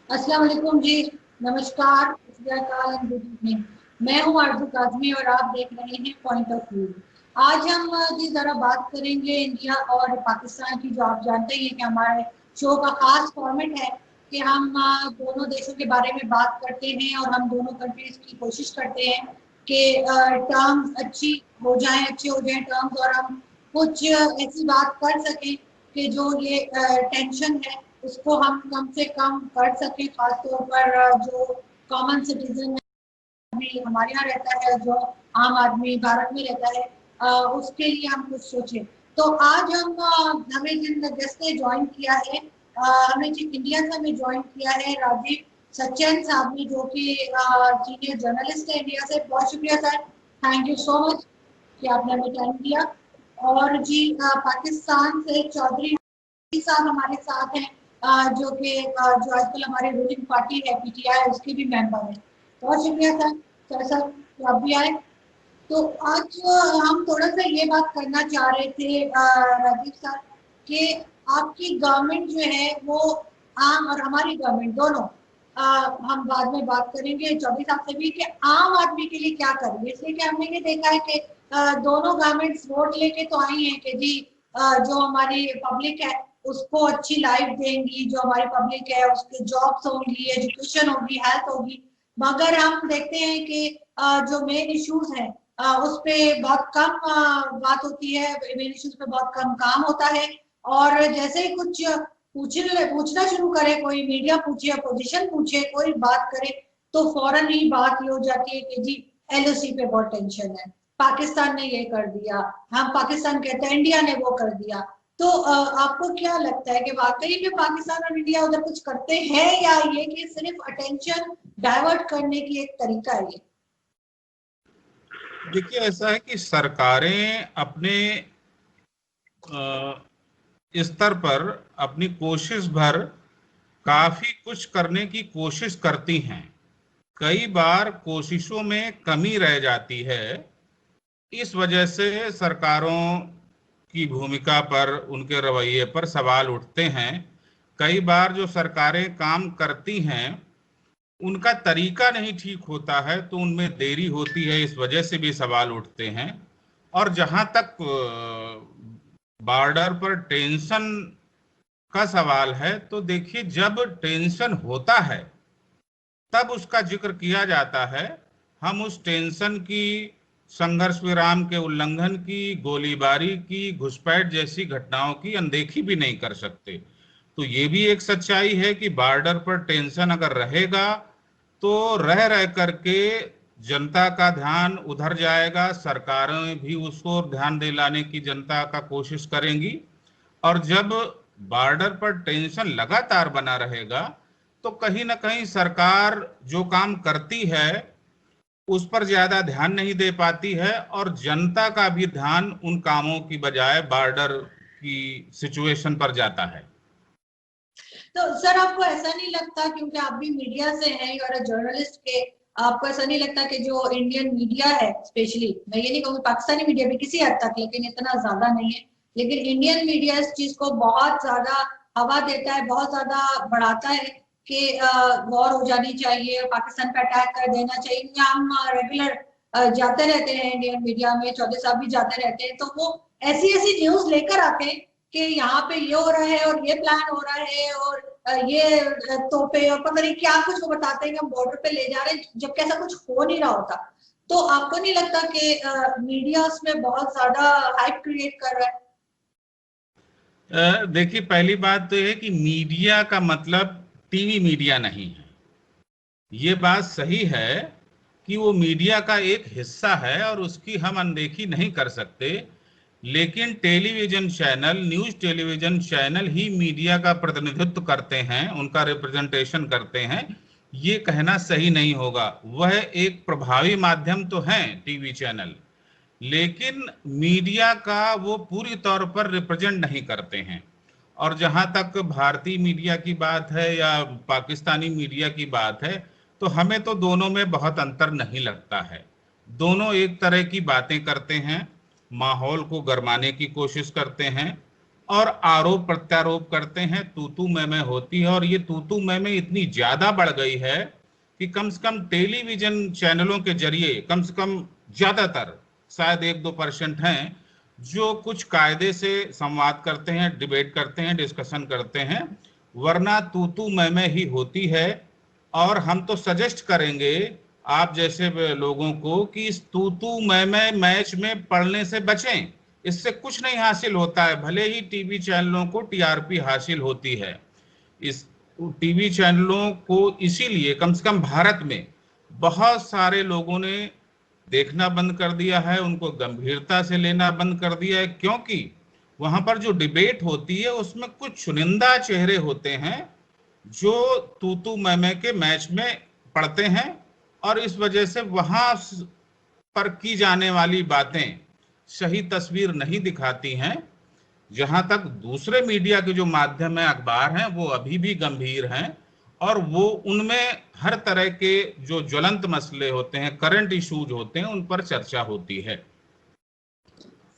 अस्सलाम वालेकुम जी। नमस्कार, सत श्री अकाल एंड गुड इवनिंग। मैं हूँ आरजू काज़मी और आप देख रहे हैं पॉइंट ऑफ व्यू। आज हम जी ज़रा बात करेंगे इंडिया और पाकिस्तान की। जो आप जानते ही हैं कि हमारे शो का खास फॉर्मेट है कि हम दोनों देशों के बारे में बात करते हैं और हम दोनों कंट्रीज की कोशिश करते हैं कि टर्म्स अच्छी हो जाएं, अच्छे हो जाएं टर्म्स, और हम कुछ ऐसी बात कर सकें कि जो ये टेंशन है उसको हम कम से कम कर सकें। खासतौर पर जो कॉमन सिटीजन भी हमारे यहाँ रहता है, जो आम आदमी भारत में रहता है, उसके लिए हम कुछ सोचें। तो आज हम हमें जिन गेस्ट ने ज्वाइन किया है, हमें जिन इंडिया से हमें ज्वाइन किया है राजीव सचैन साहब ने, जो कि सीनियर जर्नलिस्ट है इंडिया से। बहुत शुक्रिया sir, thank you so much कि आपने हमें टाइम दिया। और जी पाकिस्तान से चौधरी साहब हमारे साथ हैं, जो कि जो आजकल हमारी रूलिंग पार्टी है पीटीआई, उसके भी मेंबर हैं। बहुत शुक्रिया सर कि आप भी आए। तो आज हम थोड़ा सा ये बात करना चाह रहे थे राजीव सर कि आपकी गवर्नमेंट जो है वो आम और हमारी गवर्नमेंट दोनों, हम बाद में बात करेंगे चौधरी साहब से भी कि आम आदमी के लिए क्या करेंगे। इसलिए कि हमने ये देखा है कि दोनों गवर्नमेंट्स वोट लेके तो आई हैं कि जी जो हमारी पब्लिक है उसको अच्छी लाइफ देंगी, जो हमारी पब्लिक है उसके जॉब्स होंगी, एजुकेशन होगी, हेल्थ होगी। मगर हम देखते हैं कि जो मेन इश्यूज हैं उस पे बहुत कम बात होती है, मेन इश्यूज पे बहुत कम काम होता है। और जैसे ही कुछ पूछना शुरू करे, कोई मीडिया पूछे, अपोजिशन पूछे, कोई बात करे, तो फौरन ही बात ये हो जाती है कि जी एलओसी पे बहुत टेंशन है, पाकिस्तान ने ये कर दिया, हम पाकिस्तान कहते हैं इंडिया ने वो कर दिया। तो आपको क्या लगता है कि वाकई में पाकिस्तान और इंडिया उधर कुछ करते हैं, या ये कि सिर्फ अटेंशन डाइवर्ट करने की एक तरीका है ये? देखिए, ऐसा है कि सरकारें अपने स्तर पर अपनी कोशिश भर काफी कुछ करने की कोशिश करती हैं। कई बार कोशिशों में कमी रह जाती है। इस वजह से सरकारों की भूमिका पर, उनके रवैये पर सवाल उठते हैं। कई बार जो सरकारें काम करती हैं उनका तरीका नहीं ठीक होता है, तो उनमें देरी होती है, इस वजह से भी सवाल उठते हैं। और जहां तक बॉर्डर पर टेंशन का सवाल है, तो देखिए, जब टेंशन होता है तब उसका जिक्र किया जाता है। हम उस टेंशन की, संघर्ष विराम के उल्लंघन की, गोलीबारी की, घुसपैठ जैसी घटनाओं की अनदेखी भी नहीं कर सकते। तो ये भी एक सच्चाई है कि बॉर्डर पर टेंशन अगर रहेगा तो रह रह करके जनता का ध्यान उधर जाएगा, सरकारें भी उसको ध्यान दिलाने की जनता का कोशिश करेंगी। और जब बॉर्डर पर टेंशन लगातार बना रहेगा तो कहीं ना कहीं सरकार जो काम करती है उस पर ज्यादा ध्यान नहीं दे पाती है, और जनता का भी ध्यान उन कामों की बजाय बॉर्डर की सिचुएशन पर जाता है। तो सर आपको ऐसा नहीं लगता, क्योंकि आप भी मीडिया से हैं और जर्नलिस्ट के, आपको ऐसा नहीं लगता कि जो इंडियन मीडिया है, स्पेशली मैं ये नहीं कहूँगी पाकिस्तानी मीडिया भी किसी हद तक, लेकिन इतना ज्यादा नहीं है, लेकिन इंडियन मीडिया इस चीज को बहुत ज्यादा हवा देता है, बहुत ज्यादा बढ़ाता है कि वॉर हो जानी चाहिए, पाकिस्तान पे अटैक कर देना चाहिए। हम रेगुलर जाते रहते हैं इंडियन मीडिया में, चौधरी साहब भी जाते रहते हैं, तो वो ऐसी ऐसी न्यूज लेकर आते हैं कि यहाँ पे ये हो रहा है और ये प्लान हो रहा है और ये तोपे और पता नहीं क्या कुछ वो बताते हैं कि हम बॉर्डर पे ले जा रहे हैं, जबकि ऐसा कुछ हो नहीं रहा होता। तो आपको नहीं लगता कि मीडिया उसमें बहुत ज्यादा हाइप क्रिएट कर रहा है? देखिए, पहली बात तो है कि मीडिया का मतलब टीवी मीडिया नहीं है। ये बात सही है कि वो मीडिया का एक हिस्सा है और उसकी हम अनदेखी नहीं कर सकते। लेकिन television channel, news television channel ही मीडिया का प्रतिनिधित्व करते हैं, उनका रिप्रेजेंटेशन करते हैं, ये कहना सही नहीं होगा। वह एक प्रभावी माध्यम तो हैं टीवी चैनल, लेकिन मीडिया का वो पूरी तौर पर रिप्रेजेंट नहीं करते हैं। और जहां तक भारतीय मीडिया की बात है या पाकिस्तानी मीडिया की बात है, तो हमें तो दोनों में बहुत अंतर नहीं लगता है। दोनों एक तरह की बातें करते हैं, माहौल को गरमाने की कोशिश करते हैं, और आरोप प्रत्यारोप करते हैं, तू तू मैं होती है। और ये तू तू मैं इतनी ज्यादा बढ़ गई है कि कम से कम टेलीविजन चैनलों के जरिए कम से कम ज्यादातर, शायद 1-2% हैं जो कुछ कायदे से संवाद करते हैं, डिबेट करते हैं, डिस्कशन करते हैं, वरना तू तू मैं ही होती है। और हम तो सजेस्ट करेंगे आप जैसे लोगों को कि इस तू तू मैं मैच में पढ़ने से बचें। इससे कुछ नहीं हासिल होता है, भले ही टीवी चैनलों को टीआरपी हासिल होती है। इस टीवी चैनलों को इसीलिए कम से कम भारत में बहुत सारे लोगों ने देखना बंद कर दिया है, उनको गंभीरता से लेना बंद कर दिया है, क्योंकि वहां पर जो डिबेट होती है उसमें कुछ चुनिंदा चेहरे होते हैं जो तू तू मैं के मैच में पड़ते हैं, और इस वजह से वहां पर की जाने वाली बातें सही तस्वीर नहीं दिखाती हैं। जहां तक दूसरे मीडिया के जो माध्यम है, अखबार हैं, वो अभी भी गंभीर हैं, और वो उनमें हर तरह के जो ज्वलंत मसले होते हैं, करंट इश्यूज होते हैं, उन पर चर्चा होती है।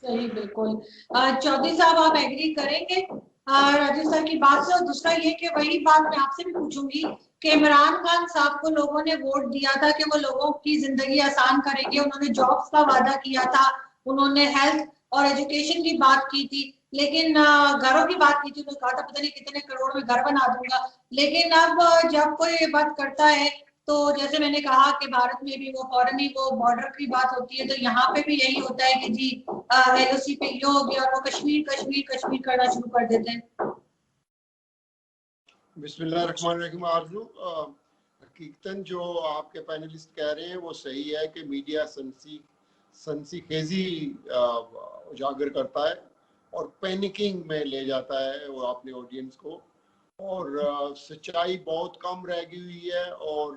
सही, बिल्कुल। चौधरी साहब, आप एग्री करेंगे राजेश सर की बात से? और दूसरा ये कि वही बात मैं आपसे भी पूछूंगी कि इमरान खान साहब को लोगों ने वोट दिया था कि वो लोगों की जिंदगी आसान करेंगे, उन्होंने जॉब्स का वादा किया था, उन्होंने हेल्थ और एजुकेशन की बात की थी, लेकिन घरों की बात की थी, तो कहा था पता नहीं कितने करोड़ में घर बना दूंगा। लेकिन अब जब कोई ये बात करता है, तो जैसे मैंने कहा कि भारत में भी वो फॉरन ही वो बॉर्डर की बात होती है, तो यहाँ पे भी यही होता है कि जी एलओसी पे ये हो गया और वो कश्मीर कश्मीर कश्मीर करना शुरू कर देते हैं। बिस्मिल्लाहिर्रहमानिर्रहीम। आरजू, हकीकतन जो आपके पैनलिस्ट कह रहे हैं वो सही है कि मीडिया सनसीखेजी उजागर करता है और पैनिकिंग में ले जाता है वो अपने ऑडियंस को, और सच्चाई बहुत कम रह गई हुई है, और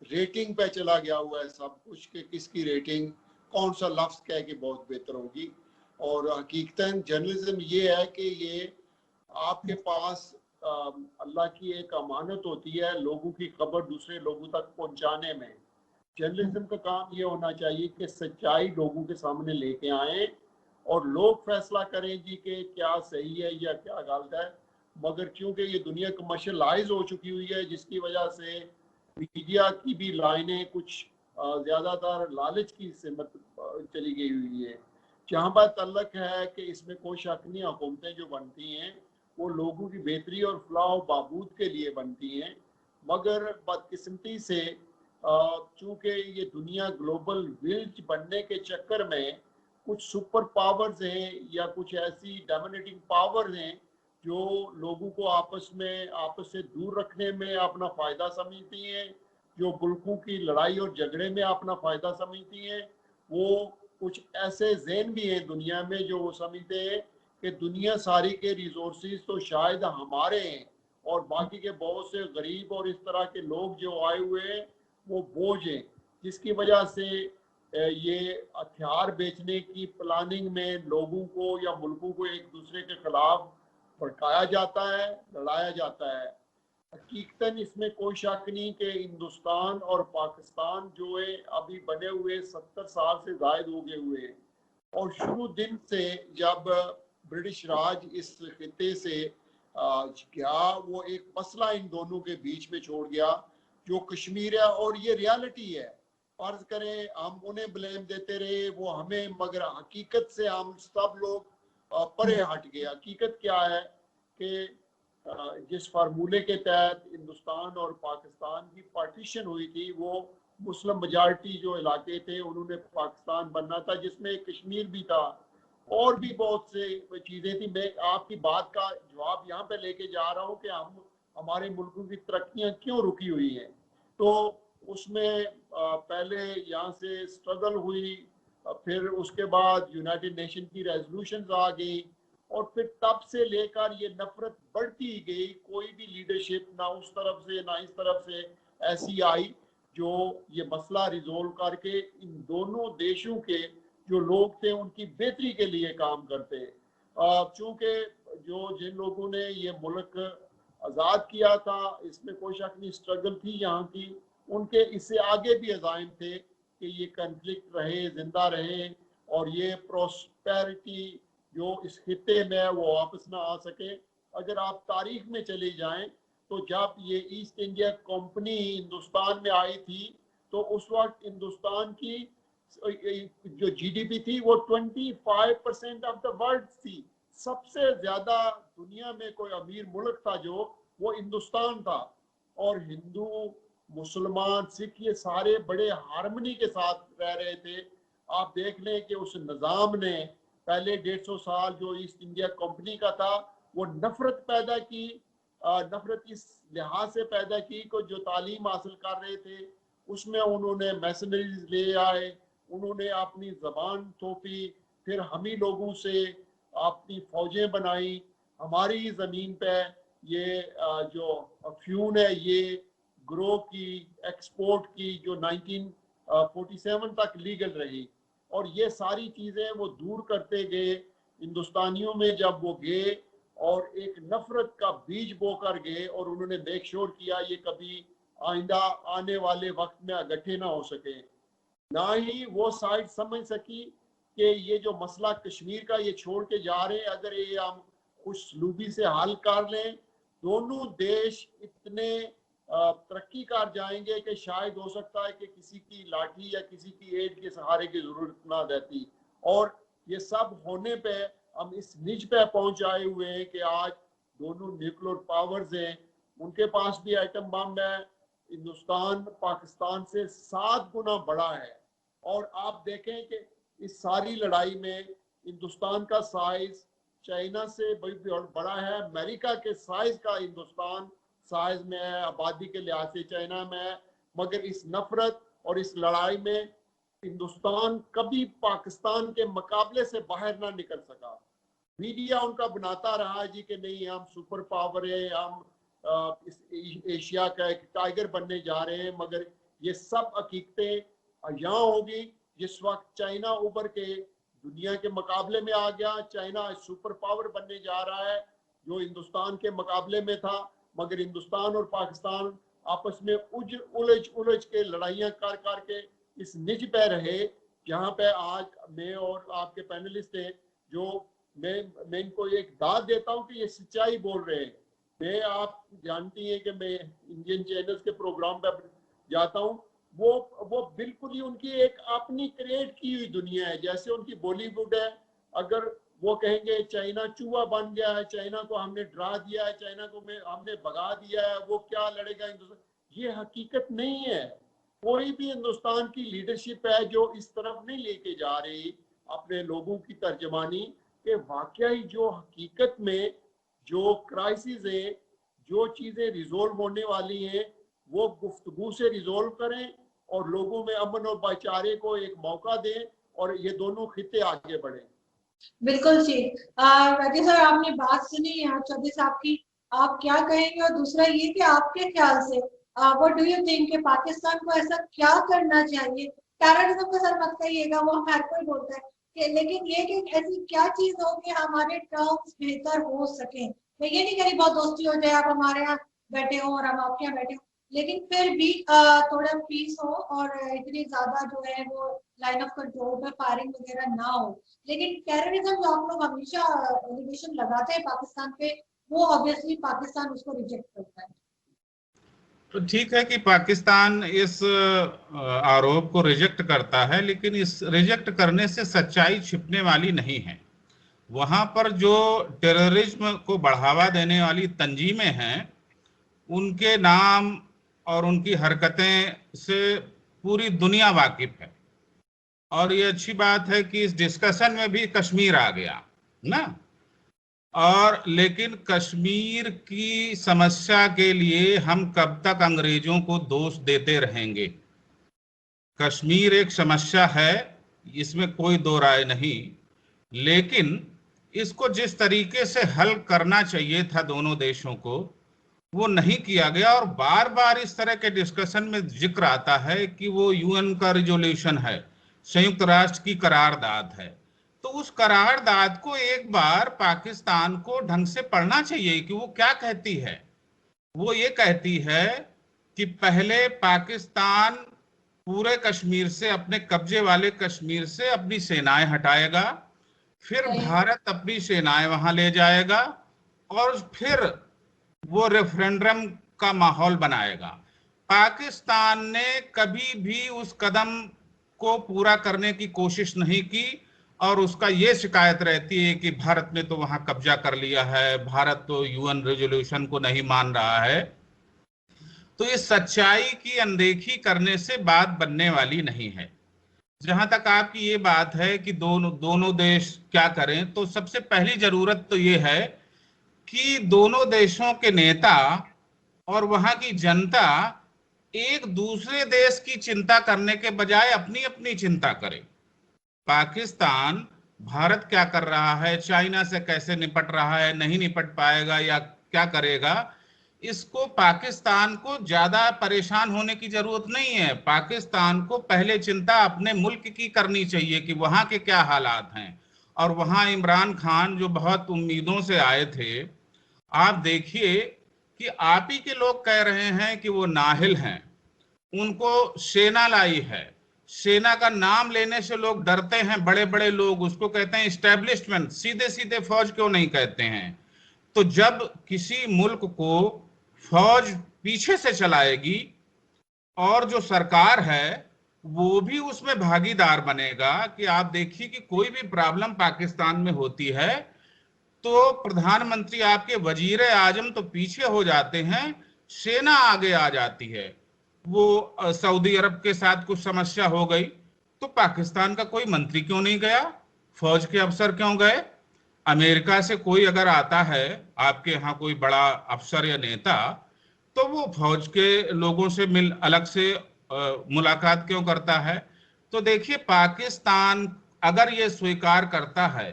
रेटिंग पे चला गया हुआ है सब कुछ कि किसकी रेटिंग कौन सा लफ्ज़ कह के बहुत बेहतर होगी। और हकीकतन जर्नलिज्म ये है कि ये आपके पास अल्लाह की एक अमानत होती है लोगों की खबर दूसरे लोगों तक पहुंचाने में। जर्नलिज्म का काम ये होना चाहिए कि सच्चाई लोगों के सामने लेके आए और लोग फैसला करें जी कि क्या सही है या क्या गलत है। मगर क्योंकि ये दुनिया कमर्शलाइज हो चुकी हुई है, जिसकी वजह से मीडिया की भी लाइनें कुछ ज़्यादातर लालच की सिमत चली गई हुई है। जहाँ बात तल्लक है कि इसमें कोई शक नहीं, हुकूमतें जो बनती हैं वो लोगों की बेहतरी और फलाह बहबूद के लिए बनती हैं, मगर बदकिस्मती से चूँकि ये दुनिया ग्लोबल विलेज बनने के चक्कर में कुछ सुपर पावर्स हैं या कुछ ऐसी डोमिनेटिंग पावर्स हैं जो लोगों को आपस से दूर रखने में अपना फ़ायदा समझती हैं, जो मुल्कों की लड़ाई और झगड़े में अपना फ़ायदा समझती हैं। वो कुछ ऐसे ज़हन भी हैं दुनिया में जो वो समझते हैं कि दुनिया सारी के रिसोर्सेज तो शायद हमारे हैं और बाकी के बहुत से गरीब और इस तरह के लोग जो आए हुए हैं वो बोझ हैं, जिसकी वजह से ये हथियार बेचने की प्लानिंग में लोगों को या मुल्कों को एक दूसरे के खिलाफ भड़काया जाता है, लड़ाया जाता है। हकीकतन इसमें कोई शक नहीं कि हिंदुस्तान और पाकिस्तान जो है अभी बने हुए 70 साल से जायद हो गए हुए हैं, और शुरू दिन से जब ब्रिटिश राज इस खिते से गया वो एक मसला इन दोनों के बीच में छोड़ गया जो कश्मीर है, और ये रियलिटी है। फर्ज करें हम उन्हें ब्लेम देते रहे वो हमें, मगर हकीकत से हम सब लोग परे हट गए। हकीकत क्या है कि जिस फार्मूले के तहत हिंदुस्तान और पाकिस्तान की पार्टीशन हुई थी वो मुस्लिम मेजॉरिटी जो इलाके थे उन्होंने पाकिस्तान बनना था, जिसमें कश्मीर भी था और भी बहुत से चीज़ें थी। मैं आपकी बात का जवाब यहाँ पे लेके जा रहा हूँ कि हमारे मुल्कों की तरक्कियाँ क्यों रुकी हुई हैं। तो उसमें पहले यहाँ से स्ट्रगल हुई, फिर उसके बाद यूनाइटेड नेशन की रेजोल्यूशंस आ गई, और फिर तब से लेकर ये नफरत बढ़ती गई। कोई भी लीडरशिप ना उस तरफ से ना इस तरफ से ऐसी आई जो ये मसला रिजोल्व करके इन दोनों देशों के जो लोग थे उनकी बेहतरी के लिए काम करते। चूँकि जिन लोगों ने ये मुल्क आज़ाद किया था इसमें कोई शक नहीं स्ट्रगल थी यहाँ की, उनके इससे आगे भी अज़ाइम थे कि ये कन्फ्लिक्ट रहे, जिंदा रहे, और ये प्रोस्पेरिटी जो इस खित्ते में वो वापस ना आ सके। अगर आप तारीख में चले जाएं तो जब ये ईस्ट इंडिया कंपनी हिंदुस्तान में आई थी तो उस वक्त हिंदुस्तान की जो जीडीपी थी वो 25% ऑफ द वर्ल्ड थी। सबसे ज्यादा दुनिया में कोई अमीर मुल्क था जो वो हिंदुस्तान था। और हिंदू मुसलमान सिख ये सारे बड़े हार्मनी के साथ रह रहे थे। आप देख लें कि उस निज़ाम ने पहले 150 साल जो ईस्ट इंडिया कंपनी का था वो नफरत पैदा की। नफरत इस लिहाज से पैदा की कि जो तालीम हासिल कर रहे थे उसमें उन्होंने मैसनरीज ले आए, उन्होंने अपनी जबान थोपी, फिर हम ही लोगों से अपनी फौजें बनाई। हमारी ज़मीन पे ये जो अफ्यून है ये ग्रो की, एक्सपोर्ट की, जो 1947 तक लीगल रही। और ये सारी चीज़ें वो दूर करते गए हिंदुस्तानियों में जब वो गए और एक नफरत का बीज बोकर गए और उन्होंने मेक श्योर किया ये कभी आइंदा आने वाले वक्त में इकट्ठे ना हो सके। ना ही वो साइड समझ सकी कि ये जो मसला कश्मीर का ये छोड़ के जा रहे हैं, अगर ये हम खुशलूबी से हल कर लें दोनों देश इतने तरक्की कर जाएंगे कि शायद हो सकता है कि किसी की लाठी या किसी की एड के सहारे की जरूरत ना रहती। और ये सब होने पे हम इस निज पे पहुंच आए हुए हैं कि आज दोनों न्यूक्लियर पावर्स हैं, उनके पास भी एटम बम है। हिंदुस्तान पाकिस्तान से 7 गुना बड़ा है। और आप देखें कि इस सारी लड़ाई में हिंदुस्तान का साइज चाइना से बड़ा है। अमेरिका के साइज का हिंदुस्तान साइज में है, आबादी के लिहाज से चाइना में है। मगर इस नफरत और इस लड़ाई में हिंदुस्तान कभी पाकिस्तान के मुकाबले से बाहर ना निकल सका। मीडिया उनका बनाता रहा जी कि नहीं हम सुपर पावर है, हम इस एशिया का एक टाइगर बनने जा रहे हैं। मगर ये सब हकीकतें यहाँ होगी जिस वक्त चाइना उभर के दुनिया के मुकाबले में आ गया। चाइना सुपर पावर बनने जा रहा है जो हिंदुस्तान के मुकाबले में था। मगर हिंदुस्तान और पाकिस्तान आपस में उलझ के लड़ाइयाँ कर के इस निज पे रहे जहाँ पे आज मैं और आपके पैनलिस्ट हैं जो मैं इनको एक दाद देता हूँ कि ये सच्चाई बोल रहे हैं। मैं आप जानती हैं कि मैं इंडियन चैनल्स के प्रोग्राम पे जाता हूँ, वो बिल्कुल ही उनकी एक अपनी क्रिएट की हुई दुनिया है। जैसे उनकी बॉलीवुड है, अगर वो कहेंगे चाइना चूहा बन गया है, चाइना को हमने डरा दिया है, चाइना को हमने भगा दिया है, वो क्या लड़ेगा हिंदुस्तान, ये हकीकत नहीं है। कोई भी हिंदुस्तान की लीडरशिप है जो इस तरफ नहीं लेके जा रही अपने लोगों की तर्जमानी कि वाकई जो हकीकत में जो क्राइसिस है, जो चीज़ें रिजोल्व होने वाली हैं वो गुफ्तगू से रिजोल्व करें और लोगों में अमन और भाईचारे को एक मौका दें और ये दोनों खिते आगे बढ़ें। बिल्कुल ठीक। राजेश सर आपने बात सुनी यहाँ चौधरी साहब की, आप क्या कहेंगे? और दूसरा ये कि आपके ख्याल से व्हाट डू यू थिंक कि पाकिस्तान को ऐसा क्या करना चाहिए? टेररिज्म का सर मत कहिएगा, वो हर कोई बोलता है कि, लेकिन ये कि ऐसी क्या चीज हो कि हमारे टर्म्स बेहतर हो सके। मैं ये नहीं कह रही बहुत दोस्ती हो जाए, आप हमारे यहाँ बैठे हो और हम आपके यहाँ बैठे हो, लेकिन फिर भी थोड़ा पीस हो और इतनी ज्यादा जो है वो लाइन ऑफ कंट्रोल पे फायरिंग वगैरह ना हो। लेकिन टेररिज्म जो आप लोग हमेशा एलिगेशन लगाते हैं पाकिस्तान पे, वो ऑब्वियसली पाकिस्तान उसको रिजेक्ट करता है। तो ठीक है कि पाकिस्तान इस आरोप को रिजेक्ट करता है, लेकिन इस रिजेक्ट करने से सच्चाई छिपने वाली नहीं है। वहां पर जो टेररिज्म को बढ़ावा देने वाली तंजीमें हैं उनके नाम और उनकी हरकतें से पूरी दुनिया वाकिफ है। और ये अच्छी बात है कि इस डिस्कशन में भी कश्मीर आ गया ना। और लेकिन कश्मीर की समस्या के लिए हम कब तक अंग्रेजों को दोष देते रहेंगे? कश्मीर एक समस्या है, इसमें कोई दो राय नहीं, लेकिन इसको जिस तरीके से हल करना चाहिए था दोनों देशों को वो नहीं किया गया। और बार बार इस तरह के डिस्कशन में जिक्र आता है कि वो यूएन का रिजोल्यूशन है, संयुक्त राष्ट्र की करारदाद है। तो उस करारदाद को एक बार पाकिस्तान को ढंग से पढ़ना चाहिए कि वो क्या कहती है। वो ये कहती है कि पहले पाकिस्तान पूरे कश्मीर से, अपने कब्जे वाले कश्मीर से अपनी सेनाएं हटाएगा, फिर भारत अपनी सेनाएं वहां ले जाएगा और फिर वो रेफरेंडम का माहौल बनाएगा। पाकिस्तान ने कभी भी उस कदम को पूरा करने की कोशिश नहीं की और उसका ये शिकायत रहती है कि भारत ने तो वहां कब्जा कर लिया है, भारत तो यूएन रेजोल्यूशन को नहीं मान रहा है। तो इस सच्चाई की अनदेखी करने से बात बनने वाली नहीं है। जहां तक आपकी ये बात है कि दोनों देश क्या करें, तो सबसे पहली जरूरत तो ये है कि दोनों देशों के नेता और वहां की जनता एक दूसरे देश की चिंता करने के बजाय अपनी अपनी चिंता करे। पाकिस्तान भारत क्या कर रहा है, चाइना से कैसे निपट रहा है, नहीं निपट पाएगा या क्या करेगा, इसको पाकिस्तान को ज्यादा परेशान होने की जरूरत नहीं है। पाकिस्तान को पहले चिंता अपने मुल्क की करनी चाहिए कि वहां के क्या हालात हैं। और वहां इमरान खान जो बहुत उम्मीदों से आए थे, आप देखिए कि आप ही के लोग कह रहे हैं कि वो नाहिल हैं, उनको सेना लाई है। सेना का नाम लेने से लोग डरते हैं, बड़े बड़े लोग उसको कहते हैं इस्टेब्लिशमेंट, सीधे सीधे फौज क्यों नहीं कहते हैं। तो जब किसी मुल्क को फौज पीछे से चलाएगी और जो सरकार है वो भी उसमें भागीदार बनेगा, कि आप देखिए कि कोई भी प्रॉब्लम पाकिस्तान में होती है तो प्रधानमंत्री आपके वजीर आजम तो पीछे हो जाते हैं, सेना आगे आ जाती है। वो सऊदी अरब के साथ कुछ समस्या हो गई तो पाकिस्तान का कोई मंत्री क्यों नहीं गया, फौज के अफसर क्यों गए। अमेरिका से कोई अगर आता है आपके यहाँ कोई बड़ा अफसर या नेता, तो वो फौज के लोगों से मिल अलग से मुलाकात क्यों करता है। तो देखिए पाकिस्तान अगर ये स्वीकार करता है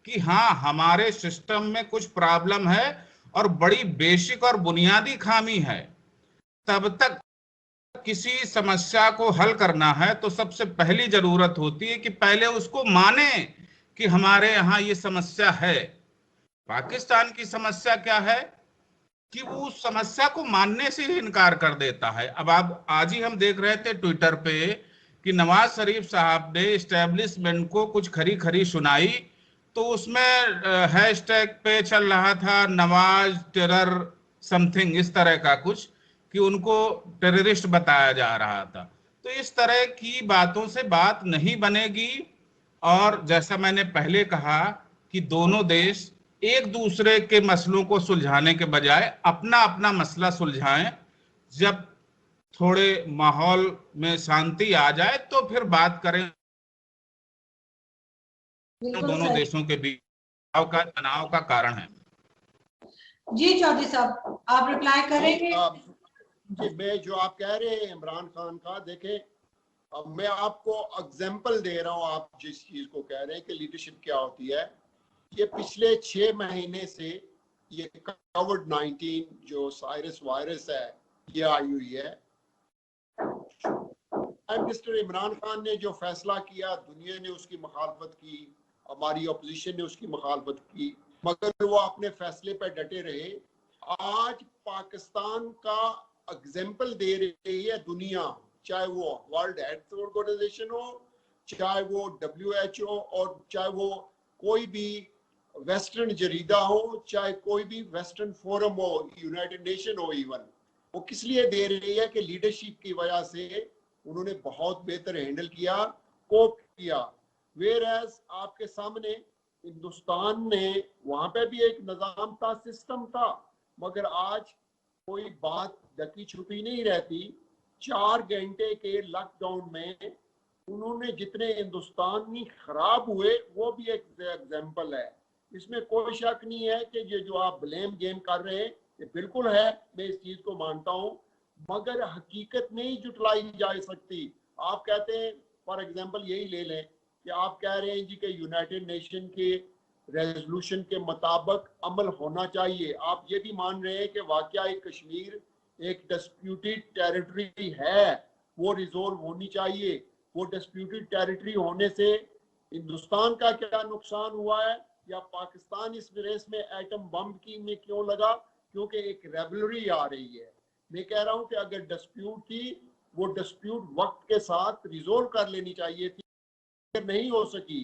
कि हाँ हमारे सिस्टम में कुछ प्रॉब्लम है और बड़ी बेसिक और बुनियादी खामी है, तब तक किसी समस्या को हल करना है तो सबसे पहली जरूरत होती है कि पहले उसको माने कि हमारे यहाँ ये समस्या है। पाकिस्तान की समस्या क्या है कि वो उस समस्या को मानने से ही इनकार कर देता है। अब आप आज ही हम देख रहे थे ट्विटर पे कि नवाज शरीफ साहब ने एस्टेब्लिशमेंट को कुछ खरी खरी सुनाई, तो उसमें हैशटैग पे चल रहा था नवाज टेरर समथिंग, इस तरह का कुछ, कि उनको टेररिस्ट बताया जा रहा था। तो इस तरह की बातों से बात नहीं बनेगी। और जैसा मैंने पहले कहा कि दोनों देश एक दूसरे के मसलों को सुलझाने के बजाय अपना अपना मसला सुलझाएं। जब थोड़े माहौल में शांति आ जाए तो फिर बात करें। तो दोनों देशों के बीच तनाव का कारण है। जी चौधरी साहब आप रिप्लाई करेंगे। कि मैं जो आप कह रहे हैं इमरान खान का, देखें अब मैं आपको एग्जांपल दे रहा हूं, आप जिस चीज को कह रहे हैं कि लीडरशिप क्या होती है। ये पिछले 6 महीने से ये कोविड-19 जो साइरस वायरस है ये आई हुई है। प्राइम मिनिस्टर इमरान खान ने जो फैसला किया, दुनिया ने उसकी मुखालफत की, हमारी अपोजिशन ने उसकी मुखालफत की, मगर वो अपने फैसले पर डटे रहे। आज पाकिस्तान का एग्जाम्पल दे रही है दुनिया, चाहे वो वर्ल्ड हेल्थ ऑर्गेनाइजेशन हो, चाहे वो WHO और चाहे वो कोई भी वेस्टर्न जरीदा हो, चाहे कोई भी वेस्टर्न फोरम हो, यूनाइटेड नेशन हो, इवन वो किस लिए दे रही है कि लीडरशिप की वजह से उन्होंने बहुत बेहतर हैंडल किया, कोप किया। वेयर एज आपके सामने हिंदुस्तान ने वहां पे भी एक निजाम था, सिस्टम था, मगर आज कोई बात ढकी छुपी नहीं रहती। 4 घंटे के लॉकडाउन में उन्होंने जितने हिंदुस्तानी खराब हुए वो भी एक एग्जाम्पल है। इसमें कोई शक नहीं है कि ये जो आप ब्लेम गेम कर रहे हैं ये बिल्कुल है, मैं इस चीज को मानता हूँ, मगर हकीकत नहीं जुटलाई जा सकती। आप कहते हैं फॉर एग्जांपल यही ले लें कि आप कह रहे हैं जी कि यूनाइटेड नेशन के रेजोल्यूशन के मुताबिक अमल होना चाहिए। आप ये भी मान रहे हैं कि वाकया कश्मीर एक डिस्प्यूटेड टेरिटरी है, वो रिजोल्व होनी चाहिए। वो डिस्प्यूटेड टेरिटरी होने से हिंदुस्तान का क्या नुकसान हुआ है, या पाकिस्तान इस रेस में एटम बम की में क्यों लगा, क्योंकि एक रेवलरी आ रही है। मैं कह रहा हूं कि अगर डिस्प्यूट थी वो डिस्प्यूट वक्त के साथ रिजोल्व कर लेनी चाहिए थी, नहीं हो सकी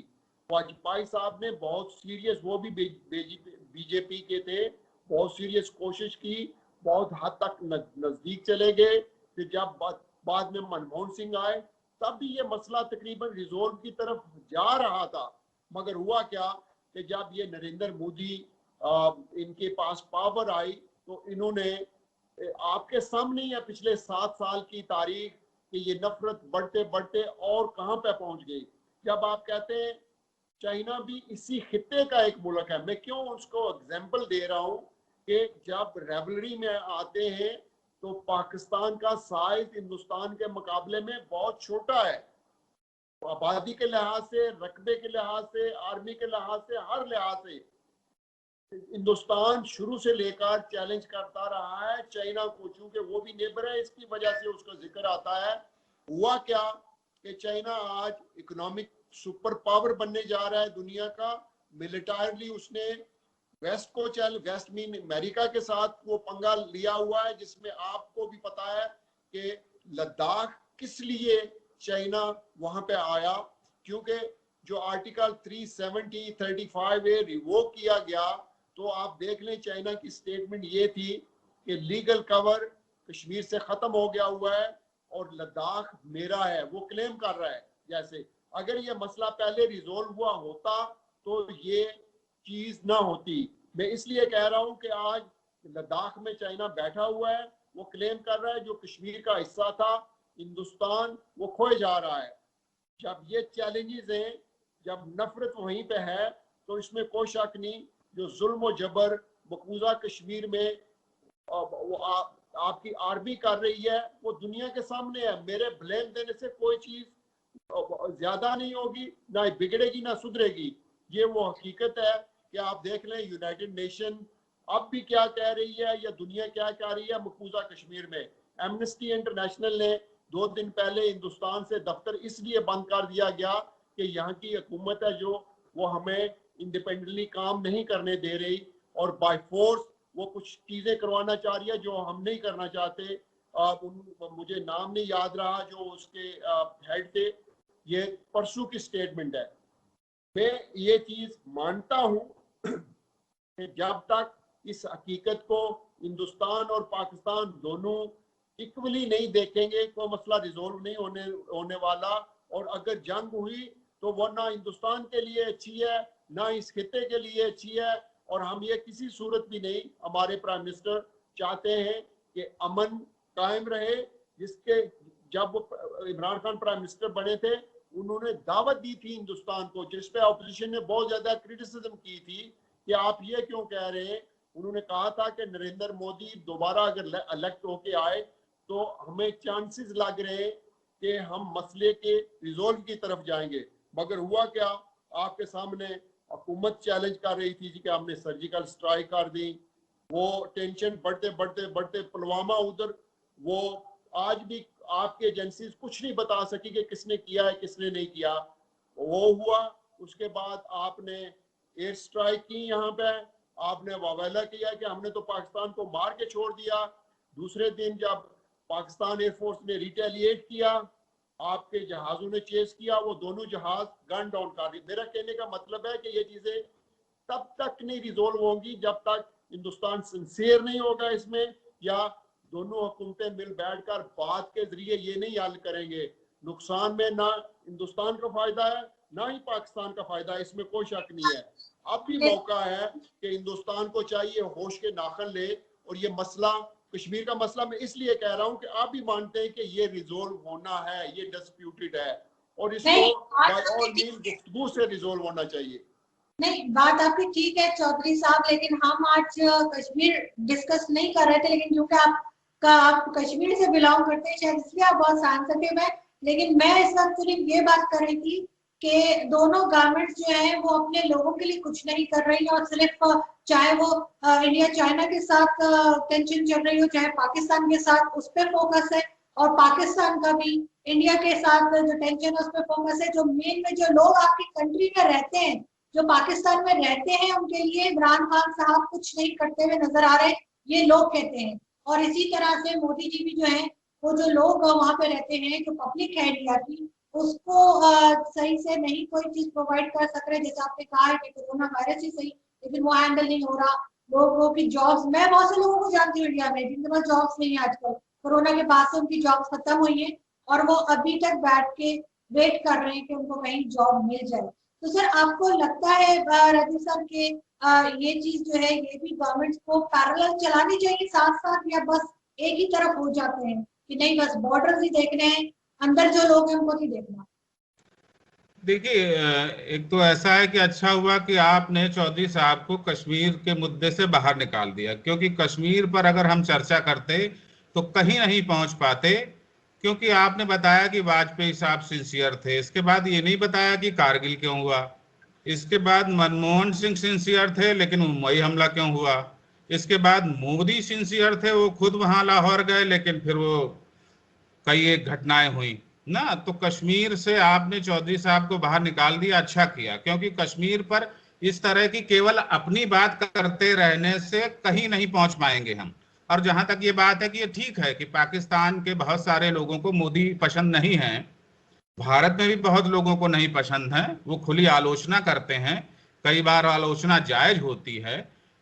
वाजपेयी साहब ने बहुत सीरियस, वो भी बीजेपी के थे, बहुत सीरियस कोशिश की, बहुत हद तक नजदीक चले गए। फिर जब बाद में मनमोहन सिंह आए तब भी ये मसला तकरीबन रिजोल्व की तरफ जा रहा था। मगर हुआ क्या कि जब ये नरेंद्र मोदी इनके पास पावर आई तो इन्होंने, आपके सामने ही है पिछले 7 साल की तारीख कि ये नफरत बढ़ते बढ़ते और कहां पे पहुंच गई। जब आप कहते हैं चाइना भी इसी खित्ते का एक मुल्क है, मैं क्यों उसको एग्जाम्पल दे रहा हूं कि जब रेवलरी में आते हैं तो पाकिस्तान का साइज हिंदुस्तान के मुकाबले में बहुत छोटा है, आबादी के लिहाज से, रकबे के लिहाज से, आर्मी के लिहाज से, हर लिहाज से हिंदुस्तान शुरू से लेकर चैलेंज करता रहा है चाइना को, चूंकि वो भी नेबर है, इसकी वजह से उसका जिक्र आता है। हुआ क्या कि चाइना आज इकोनॉमिक सुपर पावर बनने जा रहा है दुनिया का। मिलिटरली उसने वेस्ट को वेस्ट मीन अमेरिका के साथ वो पंगा लिया हुआ है, जिसमें आपको भी पता है कि लद्दाख किस लिए चाइना वहां पे आया, क्योंकि जो आर्टिकल 370-35 रिवोक किया गया। तो आप देख लें चाइना की स्टेटमेंट ये थी कि लीगल कवर कश्मीर से खत्म हो गया हुआ है और लद्दाख मेरा है, वो क्लेम कर रहा है। जैसे अगर ये मसला पहले रिजोल्व हुआ होता तो ये चीज ना होती। मैं इसलिए कह रहा हूं कि आज लद्दाख में चाइना बैठा हुआ है, वो क्लेम कर रहा है जो कश्मीर का हिस्सा था हिंदुस्तान, वो खोए जा रहा है। जब ये चैलेंजेस हैं, जब नफरत वहीं पे है, तो इसमें कोई शक नहीं जो जुल्म और जबर मकबूजा कश्मीर में वो आपकी आर्मी कर रही है वो दुनिया के सामने है। मेरे ब्लेम देने से कोई चीज ज्यादा नहीं होगी, ना बिगड़ेगी ना सुधरेगी। ये वो हकीकत है कि आप देख लें यूनाइटेड नेशन अब भी क्या कह रही है या दुनिया क्या कह रही है मकबूजा कश्मीर में। एमनेस्टी इंटरनेशनल ने 2 दिन पहले हिंदुस्तान से दफ्तर इसलिए बंद कर दिया गया कि यहाँ की हुकूमत है जो वो हमें इंडिपेंडेंटली काम नहीं करने दे रही और बाय फोर्स वो कुछ चीजें करवाना चाह रही है जो हम नहीं करना चाहते। मुझे नाम नहीं याद रहा जो उसके हेड थे, ये परसों की स्टेटमेंट है। मैं ये चीज मानता हूं कि जब तक इस हकीकत को हिंदुस्तान और पाकिस्तान दोनों इक्वली नहीं देखेंगे तो मसला रिजोल्व नहीं होने वाला। और अगर जंग हुई तो वो ना हिंदुस्तान के लिए अच्छी है ना इस खित्ते के लिए अच्छी है। और हम ये किसी सूरत भी नहीं, हमारे प्राइम मिनिस्टर चाहते हैं कि अमन कायम रहे, जिसके जब इमरान खान प्राइम मिनिस्टर बने थे उन्होंने दावत दी थी हिंदुस्तान को, जिसपे ऑपोजिशन ने बहुत ज्यादा क्रिटिसिज्म की थी कि आप ये क्यों कह रहे हैं। उन्होंने कहा था कि नरेंद्र मोदी दोबारा अगर इलेक्ट होके आए तो हमें चांसेस लग रहे हैं कि हम मसले के रिजोल्व की तरफ जाएंगे। मगर हुआ क्या, आपके सामने हुकूमत चैलेंज कर रही थी कि हमने सर्जिकल स्ट्राइक कर दी। वो टेंशन बढ़ते बढ़ते बढ़ते पुलवामा उधर, वो आज भी आपकी एजेंसीज कुछ नहीं बता सकी कि किसने किया है किसने नहीं किया। वो हुआ, उसके बाद आपने एयर स्ट्राइक की, यहाँ पे आपने वावेला किया कि हमने तो पाकिस्तान को मार के छोड़ दिया। दूसरे दिन जब पाकिस्तान एयरफोर्स ने रिटेलिएट किया, आपके जहाजों ने चेस किया, वो दोनों जहाज गन डाउन कर दी। मेरा कहने का मतलब है कि ये चीजें तब तक नहीं रिजोल्व होंगी जब तक हिंदुस्तान सिंसियर नहीं होगा इसमें, या दोनों हुकूमतें मिल बैठकर बात के जरिए ये नहीं हल करेंगे। नुकसान में ना हिंदुस्तान का फायदा है ना ही पाकिस्तान का फायदा है, इसमें कोई शक नहीं है। अब भी मौका है कि हिंदुस्तान को चाहिए होश के नाखन ले। और ये मसला कश्मीर का मसला मैं इसलिए कह रहा हूं कि आप भी मानते हैं कि ये रिजोल्व होना है, ये डिस्प्यूटेड है और इसको बाय ऑल मीन गुफ्तगू से रिजोल्व होना चाहिए। नहीं, बात आपकी ठीक है चौधरी साहब, लेकिन हम आज कश्मीर डिस्कस नहीं कर रहे थे, लेकिन क्योंकि आप कश्मीर से बिलोंग करते हैं शायद इसलिए आप बहुत सेंसिटिव है। लेकिन मैं इस वक्त सिर्फ ये बात कर रही थी कि दोनों गवर्नमेंट्स जो है वो अपने लोगों के लिए कुछ नहीं कर रही और सिर्फ चाहे वो इंडिया चाइना के साथ टेंशन चल रही हो, चाहे पाकिस्तान के साथ, उस पर फोकस है। और पाकिस्तान का भी इंडिया के साथ जो टेंशन है उस पर फोकस है। जो मेन में जो लोग आपकी कंट्री में रहते हैं, जो पाकिस्तान में रहते हैं, उनके लिए इमरान खान साहब कुछ नहीं करते हुए नजर आ रहे, ये लोग कहते हैं। और इसी तरह से मोदी जी भी जो है, वो जो लोग वहां पे रहते हैं, जो पब्लिक है इंडिया की, उसको सही से नहीं कोई चीज प्रोवाइड कर सक रहे, जैसे आपने कहा है कि कोरोना वायरस ही सही, लेकिन वो हैंडल नहीं हो रहा। लोगों की जॉब्स, मैं बहुत से लोगों को जानती हूँ इंडिया में जिनके पास जॉब्स नहीं है आजकल, कोरोना के बाद से उनकी जॉब्स खत्म हुई है और वो अभी तक बैठ के वेट कर रहे हैं कि उनको कहीं जॉब मिल जाए। तो सर आपको लगता है राजीव सर के ये चीज जो है ये भी गवर्नमेंट को पैरेलल चलानी चाहिए साथ साथ, या बस एक ही तरफ हो जाते हैं कि नहीं बस बॉर्डर ही देखने हैं, अंदर जो लोग हैं उनको नहीं देखना? देखिए, एक तो ऐसा है कि अच्छा हुआ कि आपने चौधरी साहब को कश्मीर के मुद्दे से बाहर निकाल दिया, क्योंकि कश्मीर पर अगर हम चर्चा करते तो कहीं नहीं पहुंच पाते। क्योंकि आपने बताया कि वाजपेयी साहब सिंसियर थे, इसके बाद ये नहीं बताया कि कारगिल क्यों हुआ। इसके बाद मनमोहन सिंह सिंसियर थे लेकिन मुंबई हमला क्यों हुआ। इसके बाद मोदी सिंसियर थे, वो खुद वहां लाहौर गए लेकिन फिर वो कई एक घटनाएं हुई ना। तो कश्मीर से आपने चौधरी साहब को बाहर निकाल दिया, अच्छा किया, क्योंकि कश्मीर पर इस तरह की केवल अपनी बात करते रहने से कहीं नहीं पहुंच पाएंगे हम। और जहां तक ये बात है कि ये ठीक है कि पाकिस्तान के बहुत सारे लोगों को मोदी पसंद नहीं है, भारत में भी बहुत लोगों को नहीं पसंद है, वो खुली आलोचना करते हैं, कई बार आलोचना जायज होती है।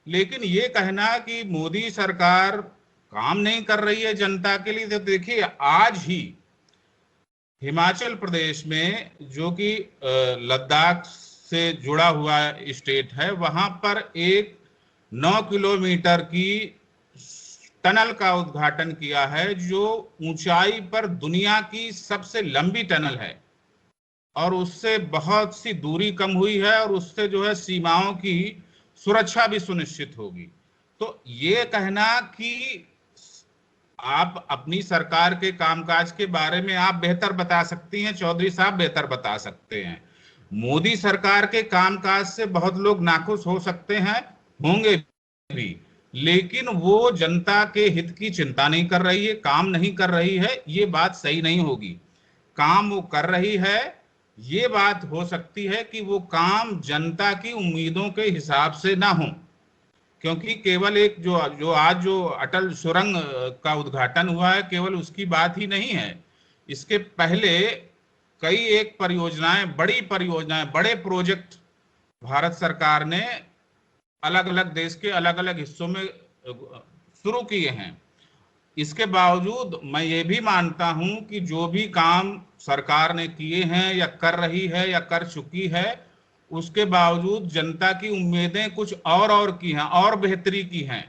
लेकिन ये कहना कि मोदी सरकार काम नहीं कर रही है जनता के लिए, तो देखिए आज ही हिमाचल प्रदेश में, जो कि लद्दाख से जुड़ा हुआ स्टेट है, वहां पर एक 9 किलोमीटर की टनल का उद्घाटन किया है, जो ऊंचाई पर दुनिया की सबसे लंबी टनल है और उससे बहुत सी दूरी कम हुई है और उससे जो है सीमाओं की सुरक्षा भी सुनिश्चित होगी। तो ये कहना कि आप अपनी सरकार के कामकाज के बारे में आप बेहतर बता सकती हैं, चौधरी साहब बेहतर बता सकते हैं। मोदी सरकार के कामकाज से बहुत लोग नाखुश हो सकते हैं, होंगे भी, लेकिन वो जनता के हित की चिंता नहीं कर रही है, काम नहीं कर रही है, ये बात सही नहीं होगी। काम वो कर रही है, ये बात हो सकती है कि वो काम जनता की उम्मीदों के हिसाब से ना हो। क्योंकि केवल एक जो आज जो अटल सुरंग का उद्घाटन हुआ है, केवल उसकी बात ही नहीं है। इसके पहले कई एक परियोजनाएं, बड़ी परियोजनाएं, बड़े प्रोजेक्ट भारत सरकार ने अलग अलग देश के अलग अलग हिस्सों में शुरू किए हैं। इसके बावजूद मैं ये भी मानता हूं कि जो भी काम सरकार ने किए हैं या कर रही है या कर चुकी है, उसके बावजूद जनता की उम्मीदें कुछ और की हैं, और बेहतरी की हैं।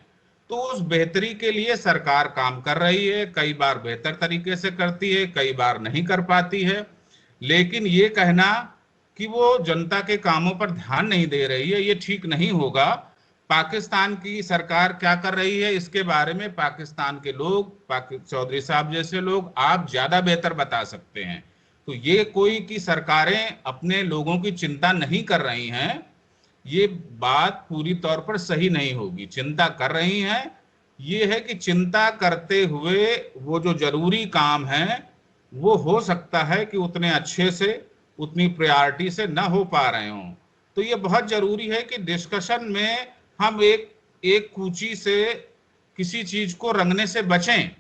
तो उस बेहतरी के लिए सरकार काम कर रही है, कई बार बेहतर तरीके से करती है, कई बार नहीं कर पाती है। लेकिन ये कहना कि वो जनता के कामों पर ध्यान नहीं दे रही है, ये ठीक नहीं होगा। पाकिस्तान की सरकार क्या कर रही है इसके बारे में पाकिस्तान के लोग, चौधरी साहब जैसे लोग, आप ज्यादा बेहतर बता सकते हैं। तो ये कोई कि सरकारें अपने लोगों की चिंता नहीं कर रही हैं, ये बात पूरी तौर पर सही नहीं होगी। चिंता कर रही हैं, ये है कि चिंता करते हुए वो जो जरूरी काम है वो हो सकता है कि उतने अच्छे से, उतनी प्रायोरिटी से ना हो पा रहे हों। तो ये बहुत जरूरी है कि डिस्कशन में हम एक कूची से किसी चीज को रंगने से बचें।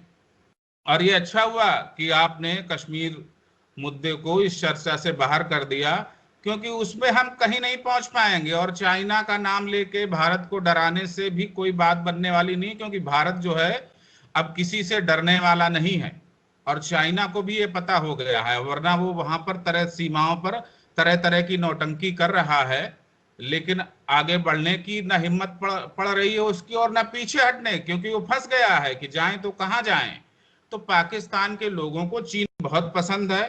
और ये अच्छा हुआ कि आपने कश्मीर मुद्दे को इस चर्चा से बाहर कर दिया, क्योंकि उसमें हम कहीं नहीं पहुंच पाएंगे। और चाइना का नाम लेके भारत को डराने से भी कोई बात बनने वाली नहीं, क्योंकि भारत जो है अब किसी से डरने वाला नहीं है। और चाइना को भी ये पता हो गया है, वरना वो वहां पर सीमाओं पर तरह तरह की नौटंकी कर रहा है, लेकिन आगे बढ़ने की ना हिम्मत पड़ रही है उसकी और ना पीछे हटने, क्योंकि वो फंस गया है कि जाएं तो कहां जाएं। तो पाकिस्तान के लोगों को चीन बहुत पसंद है,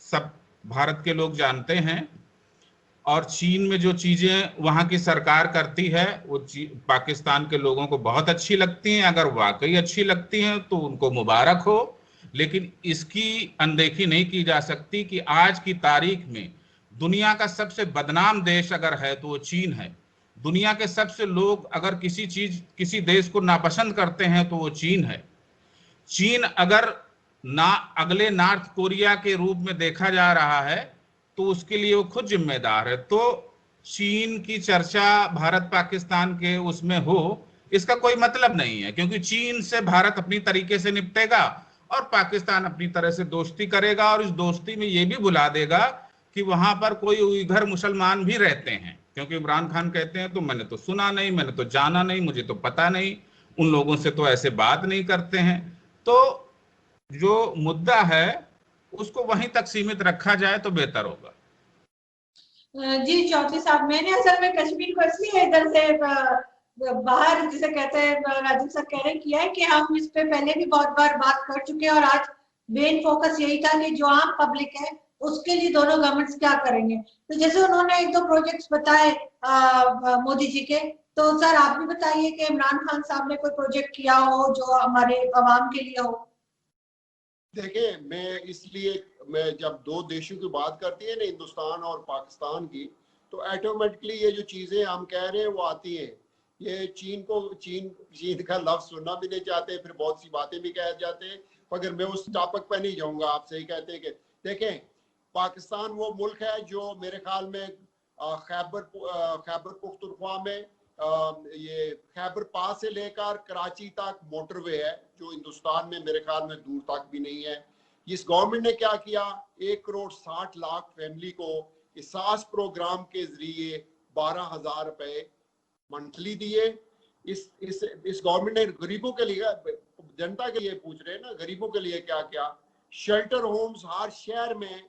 सब भारत के लोग जानते हैं। और चीन में जो चीजें वहां की सरकार करती है वो पाकिस्तान के लोगों को बहुत अच्छी लगती हैं। अगर वाकई अच्छी लगती हैं तो उनको मुबारक हो, लेकिन इसकी अनदेखी नहीं की जा सकती कि आज की तारीख में दुनिया का सबसे बदनाम देश अगर है तो वो चीन है। दुनिया के सबसे लोग अगर किसी देश को नापसंद करते हैं तो वो चीन है। चीन अगर अगले नॉर्थ कोरिया के रूप में देखा जा रहा है तो उसके लिए वो खुद जिम्मेदार है। तो चीन की चर्चा भारत पाकिस्तान के उसमें हो, इसका कोई मतलब नहीं है, क्योंकि चीन से भारत अपनी तरीके से निपटेगा और पाकिस्तान अपनी तरह से दोस्ती करेगा और इस दोस्ती में ये भी बुला देगा कि वहां पर कोई उइघर मुसलमान भी रहते हैं, क्योंकि इमरान खान कहते हैं तो मैंने तो सुना नहीं, मैंने तो जाना नहीं, मुझे तो पता नहीं, उन लोगों से तो ऐसे बात नहीं करते हैं। तो जो मुद्दा है उसको वहीं तक सीमित रखा जाए तो बेहतर होगा। जी चौधरी साहब, मैंने असल में कश्मीर को इसलिए इधर से बाहर, जिसे कहते हैं, राजीव सर कह रहे किया है कि हम इस पे पहले भी बहुत बार बात कर चुके हैं और आज मेन फोकस यही था कि जो आम पब्लिक है उसके लिए दोनों गवर्नमेंट्स क्या करेंगे। तो जैसे उन्होंने एक दो प्रोजेक्ट्स बताए मोदी जी के, तो सर आप भी बताइए कि इमरान खान साहब ने कोई प्रोजेक्ट किया हो जो हमारे अवाम के लिए हो। देखिए, मैं जब दो देशों की बात करती है ना, हिंदुस्तान और पाकिस्तान की, तो ऑटोमेटिकली ये जो चीजें हम कह रहे हैं वो आती हैं। ये चीन का लफ्ज सुनना भी नहीं चाहते, फिर बहुत सी बातें भी कह जाते हैं, मगर मैं उस टॉपिक पे नहीं जाऊंगा। आप सही कहते हैं कि देखें, पाकिस्तान वो मुल्क है जो मेरे ख्याल में खैबर पुख्तनख्वा में ये खैबर पास से लेकर कराची तक मोटरवे है, जो हिंदुस्तान में मेरे ख्याल में दूर तक भी नहीं है। इस गवर्नमेंट ने क्या किया, 1,60,00,000 फैमिली को एहसास प्रोग्राम के जरिए 12,000 रुपए मंथली दिए। इस गवर्नमेंट ने गरीबों के लिए, जनता के लिए पूछ रहे हैं ना, गरीबों के लिए क्या क्या शेल्टर होम्स हर शहर में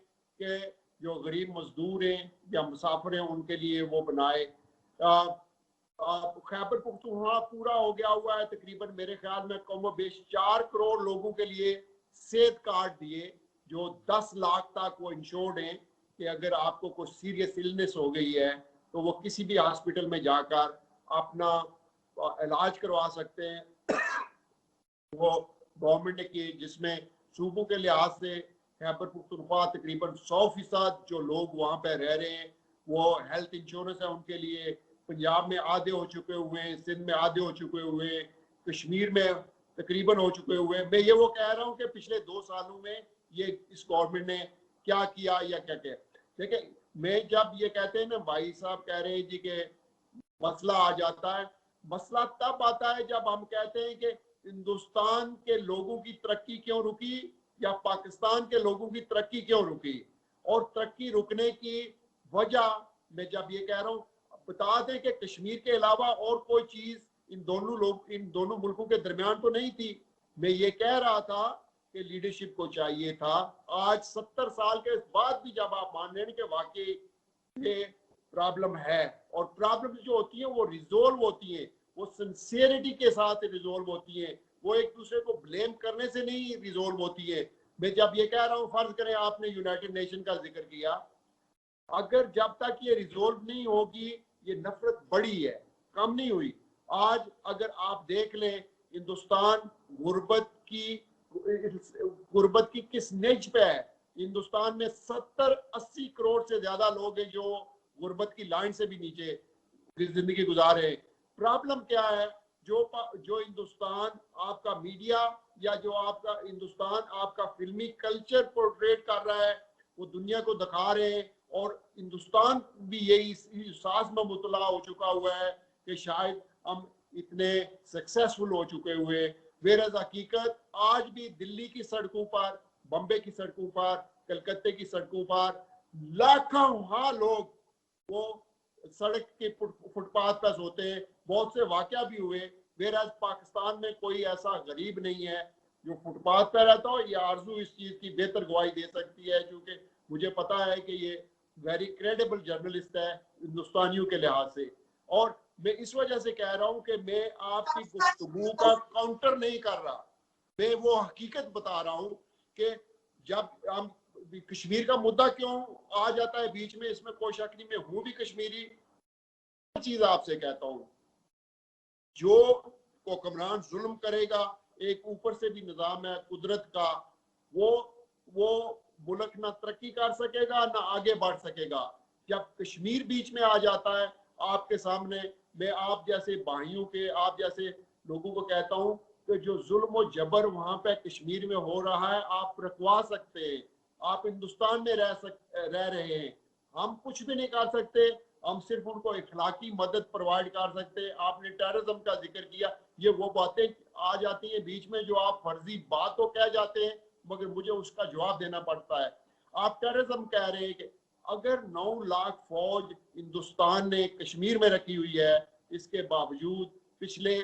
के जो गरीब मजदूर हैं या मुसाफिर हैं उनके लिए वो बनाए। खैबर पुख्तनख्वा पूरा हो गया हुआ है तकरीबन, मेरे ख्याल में कम बेश 4 करोड़ लोगों के लिए सेहत कार्ड दिए, जो 10 लाख तक वो इंश्योर्ड हैं कि अगर आपको कोई सीरियस इलनेस हो गई है तो वो किसी भी हॉस्पिटल में जाकर अपना इलाज करवा सकते हैं। वो गवर्नमेंट ने की, जिसमें सूबों के लिहाज से खैबर पुख्तनख्वा तकरीबन 100% जो लोग वहाँ पे रह रहे हैं वो हेल्थ इंश्योरेंस है उनके लिए। पंजाब में आधे हो चुके हुए हैं, सिंध में आधे हो चुके हुए हैं, कश्मीर में तकरीबन हो चुके हुए हैं। मैं ये वो कह रहा हूँ कि पिछले 2 सालों में ये इस गवर्नमेंट ने क्या किया या क्या किया। देखिए, मैं जब ये कहते हैं ना, भाई साहब कह रहे हैं जी के मसला आ जाता है, मसला तब आता है जब हम कहते हैं कि हिंदुस्तान के लोगों की तरक्की क्यों रुकी या पाकिस्तान के लोगों की तरक्की क्यों रुकी। और तरक्की रुकने की वजह मैं जब ये कह रहा हूँ, बता दें कि कश्मीर के अलावा और कोई चीज इन दोनों मुल्कों के दरमियान तो नहीं थी। मैं ये कह रहा था कि लीडरशिप को चाहिए था। आज 70 साल के बाद भी जब आप मान रहे हैं कि वाकई ये प्रॉब्लम है, और प्रॉब्लम जो होती है वो रिजोल्व होती है, वो सिंसियरिटी के साथ रिजोल्व होती है, वो एक दूसरे को ब्लेम करने से नहीं रिजोल्व होती है। मैं जब ये कह रहा हूँ, फर्ज करें आपने यूनाइटेड नेशन का जिक्र किया, अगर जब तक ये रिजोल्व नहीं होगी ये नफरत बढ़ी है, कम नहीं हुई। आज अगर आप देख लें, हिंदुस्तान गुर्बत की किस नेज पे है। हिंदुस्तान में 70-80 करोड़ से ज्यादा लोग हैं जो गुर्बत की लाइन से भी नीचे जिंदगी गुजारे। प्रॉब्लम क्या है, जो हिंदुस्तान आपका मीडिया या जो आपका हिंदुस्तान आपका फिल्मी कल्चर पोर्ट्रेट कर रहा है वो दुनिया को दिखा रहे हैं, और हिंदुस्तान भी यही सास में मुतला हो चुका हुआ है कि शायद हम इतने सक्सेसफुल हो चुके हुए। वेरज हकीकत आज भी दिल्ली की सड़कों पर, बम्बे की सड़कों पर, कलकत्ते की सड़कों पर लाखों लोग वो सड़क के फुटपाथ पर सोते हैं। बहुत से वाकया भी हुए। वेरज पाकिस्तान में कोई ऐसा गरीब नहीं है जो फुटपाथ पर रहता हो। ये आरजू इस चीज की बेहतर गवाही दे सकती है, क्योंकि मुझे पता है कि ये वेरी क्रेडिबल जर्नलिस्ट है हिंदुस्तानियों के लिहाज से। और मैं इस वजह से कह रहा हूं कि मैं आपकी गुफ्तगू का काउंटर नहीं कर रहा, मैं वो हकीकत बता रहा हूं कि जब हम कश्मीर का मुद्दा क्यों आ जाता है बीच में, इसमें कोई शक नहीं, मैं हूं भी कश्मीरी। चीज आपसे कहता हूं, जो हुक्मरान जुल्म करेगा, एक ऊपर से भी निजाम है कुदरत का, वो मुल्क ना तरक्की कर सकेगा ना आगे बढ़ सकेगा। जब कश्मीर बीच में आ जाता है आपके सामने, मैं आप जैसे भाइयों के, आप जैसे लोगों को कहता हूं कि जो जुल्म और जबर वहां पे कश्मीर में हो रहा है आप रुकवा सकते हैं। आप हिंदुस्तान में रह रहे हैं, हम कुछ भी नहीं कर सकते, हम सिर्फ उनको इखलाकी मदद प्रोवाइड कर सकते हैं। आपने टेररिज्म का जिक्र किया, ये वो बातें आ जाती हैं बीच में जो आप फर्जी बात तो कह जाते हैं, मगर मुझे उसका जवाब देना पड़ता है। आप टेररिज्म कह रहे हैं कि अगर 9 लाख फौज हिंदुस्तान ने कश्मीर में रखी हुई है, इसके बावजूद पिछले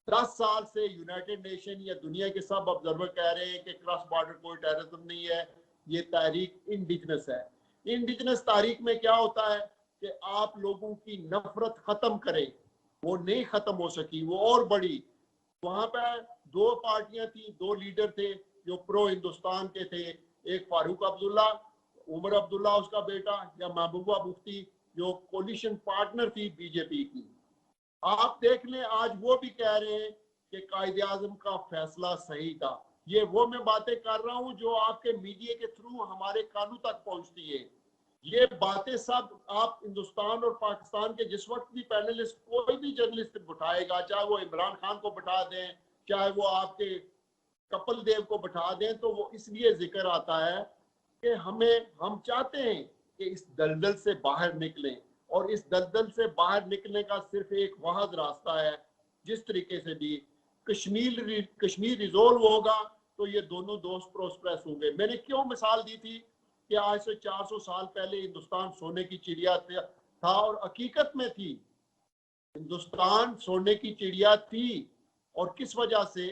10 साल से यूनाइटेड नेशन या दुनिया के सब ऑब्जर्वर कह रहे हैं कि क्रॉस बॉर्डर कोई टेररिज्म नहीं है, ये तारीख इंडिजिनस है। इंडिजिनस तारीख में क्या होता है कि आप लोगों की नफरत खत्म करें, वो नहीं खत्म हो सकी, वो और बड़ी। वहां पे 2 पार्टियां थी, 2 लीडर थे जो प्रो हिंदुस्तान के थे, एक फारूक अब्दुल्ला, उमर अब्दुल्ला उसका बेटा, या महबूबा मुफ्ती जो कोलिशन पार्टनर थी बीजेपी की। आप देख लें आज वो भी कह रहे हैं कि कायदे आजम का फैसला सही था। ये वो मैं बातें कर रहा हूं जो आपके मीडिया के थ्रू हमारे कानों तक पहुंचती है। ये बातें सब आप हिंदुस्तान और पाकिस्तान के जिस वक्त भी पैनलिस्ट कोई भी जर्नलिस्ट बिठाएगा, चाहे वो इमरान खान को बिठा दें, चाहे वो आपके कपिल देव को बिठा दें, तो वो इसलिए जिक्र आता है कि हम चाहते हैं कि इस दलदल से बाहर निकलें, और इस दलदल से बाहर निकलने का सिर्फ एक वाहद रास्ता है। जिस तरीके से भी कश्मीर रिजोल्व होगा तो ये दोनों दोस्त प्रोस्पेरस होंगे। मैंने क्यों मिसाल दी थी कि आज से 400 साल पहले हिंदुस्तान सोने की चिड़िया था, और हकीकत में थी, हिंदुस्तान सोने की चिड़िया थी। और किस वजह से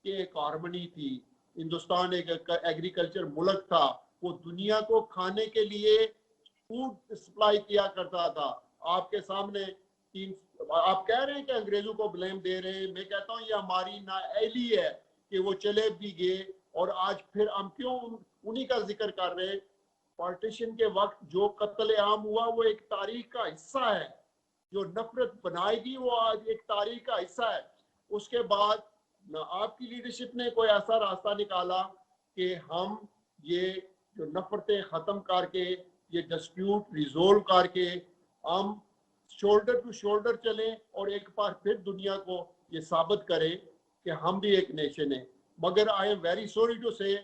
कि एक हार्मनी थी। हिंदुस्तान एक एग्रीकल्चर मुल्क था, वो दुनिया को खाने के लिए फूड सप्लाई किया करता था। आपके सामने आप कह रहे हैं कि अंग्रेजों को ब्लेम दे रहे हैं, मैं कहता हूं ये हमारी नाअहली है कि वो चले भी गए, और आज फिर हम क्यों उन्हीं का जिक्र कर रहे हैं। पार्टीशन के वक्त जो कत्ल आम हुआ वो एक तारीख का हिस्सा है, जो नफरत बनाएगी वो आज एक तारीख का हिस्सा है। उसके बाद ना आपकी लीडरशिप ने कोई ऐसा रास्ता निकाला कि हम ये जो नफरतें खत्म करके, ये डिस्प्यूट रिजोल्व करके हम शोल्डर टू शोल्डर चलें और एक बार फिर दुनिया को ये साबित करें कि हम भी एक नेशन है। मगर I am very sorry to say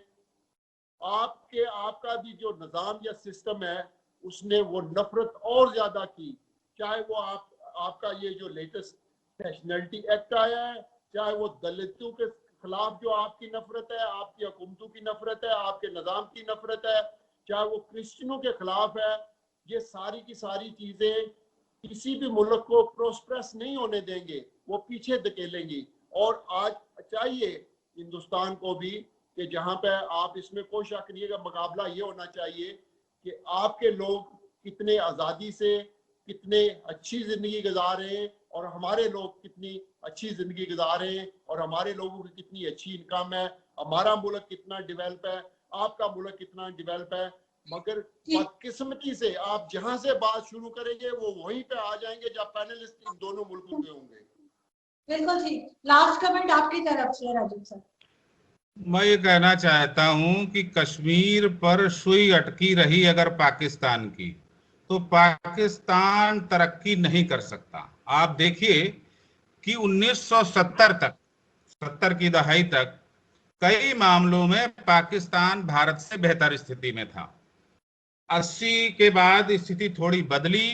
आपका भी जो निज़ाम या सिस्टम है उसने वो नफरत और ज्यादा की। चाहे वो आपका ये जो लेटेस्ट नेशनलिटी एक्ट आया है, चाहे वो दलितों के खिलाफ जो आपकी नफरत है, आपकी हुकूमतों की नफरत है, आपके निज़ाम की नफरत है, चाहे वो क्रिश्चियनों के खिलाफ है, ये सारी की सारी चीजें किसी भी मुल्क को प्रोस्पेरस नहीं होने देंगे, वो पीछे धकेलेंगी। और आज चाहिए हिंदुस्तान को भी कि जहां पे आप, इसमें कोई शक नहीं है कि मुकाबला ये होना चाहिए कि आपके लोग कितने आज़ादी से कितने अच्छी जिंदगी गुजार रहे हैं और हमारे लोग कितनी अच्छी जिंदगी गुजार रहे हैं और हमारे लोगों की कितनी अच्छी इनकम है, हमारा मुल्क कितना डेवलप है, आपका मुल्क कितना डेवलप है। मगर बदकिस्मती से आप जहां से बात शुरू करेंगे वो वहीं पे आ जाएंगे जब पैनलिस्ट इन दोनों मुल्कों के होंगे। बिल्कुल ठीक। लास्ट कमेंट आपकी तरफ से राजीव सर। मैं ये कहना चाहता हूं कि कश्मीर पर सुई अटकी रही अगर पाकिस्तान की, तो पाकिस्तान तरक्की नहीं कर सकता। आप देखिए कि 1970 तक, 70 की दहाई तक कई मामलों में पाकिस्तान भारत से बेहतर स्थिति में था। 80 के बाद स्थिति थोड़ी बदली।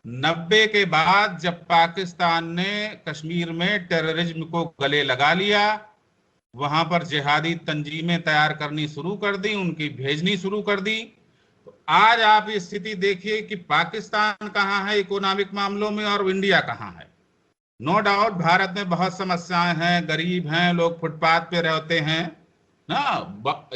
90 के बाद जब पाकिस्तान ने कश्मीर में टेररिज्म को गले लगा लिया, वहां पर जिहादी तंजीमें तैयार करनी शुरू कर दी, उनकी भेजनी शुरू कर दी, तो आज आप स्थिति देखिए कि पाकिस्तान कहां है इकोनॉमिक मामलों में और इंडिया कहां है। नो डाउट भारत में बहुत समस्याएं हैं, गरीब हैं, लोग फुटपाथ पे रहते हैं ना,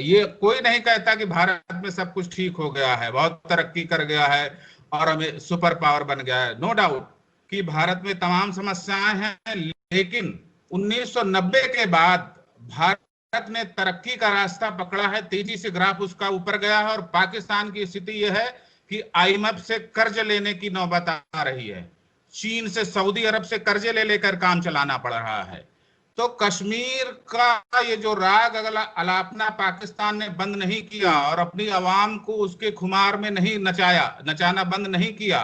ये कोई नहीं कहता कि भारत में सब कुछ ठीक हो गया है, बहुत तरक्की कर गया है और हमें सुपर पावर बन गया है। नो डाउट कि भारत में तमाम समस्याएं हैं, लेकिन 1990 के बाद भारत ने तरक्की का रास्ता पकड़ा है, तेजी से ग्राफ उसका ऊपर गया है। और पाकिस्तान की स्थिति यह है कि IMF से कर्ज लेने की नौबत आ रही है, चीन से, सऊदी अरब से कर्जे ले लेकर काम चलाना पड़ रहा है। तो कश्मीर का ये जो राग अलापना पाकिस्तान ने बंद नहीं किया और अपनी आवाम को उसके खुमार में नहीं नचाना बंद नहीं किया,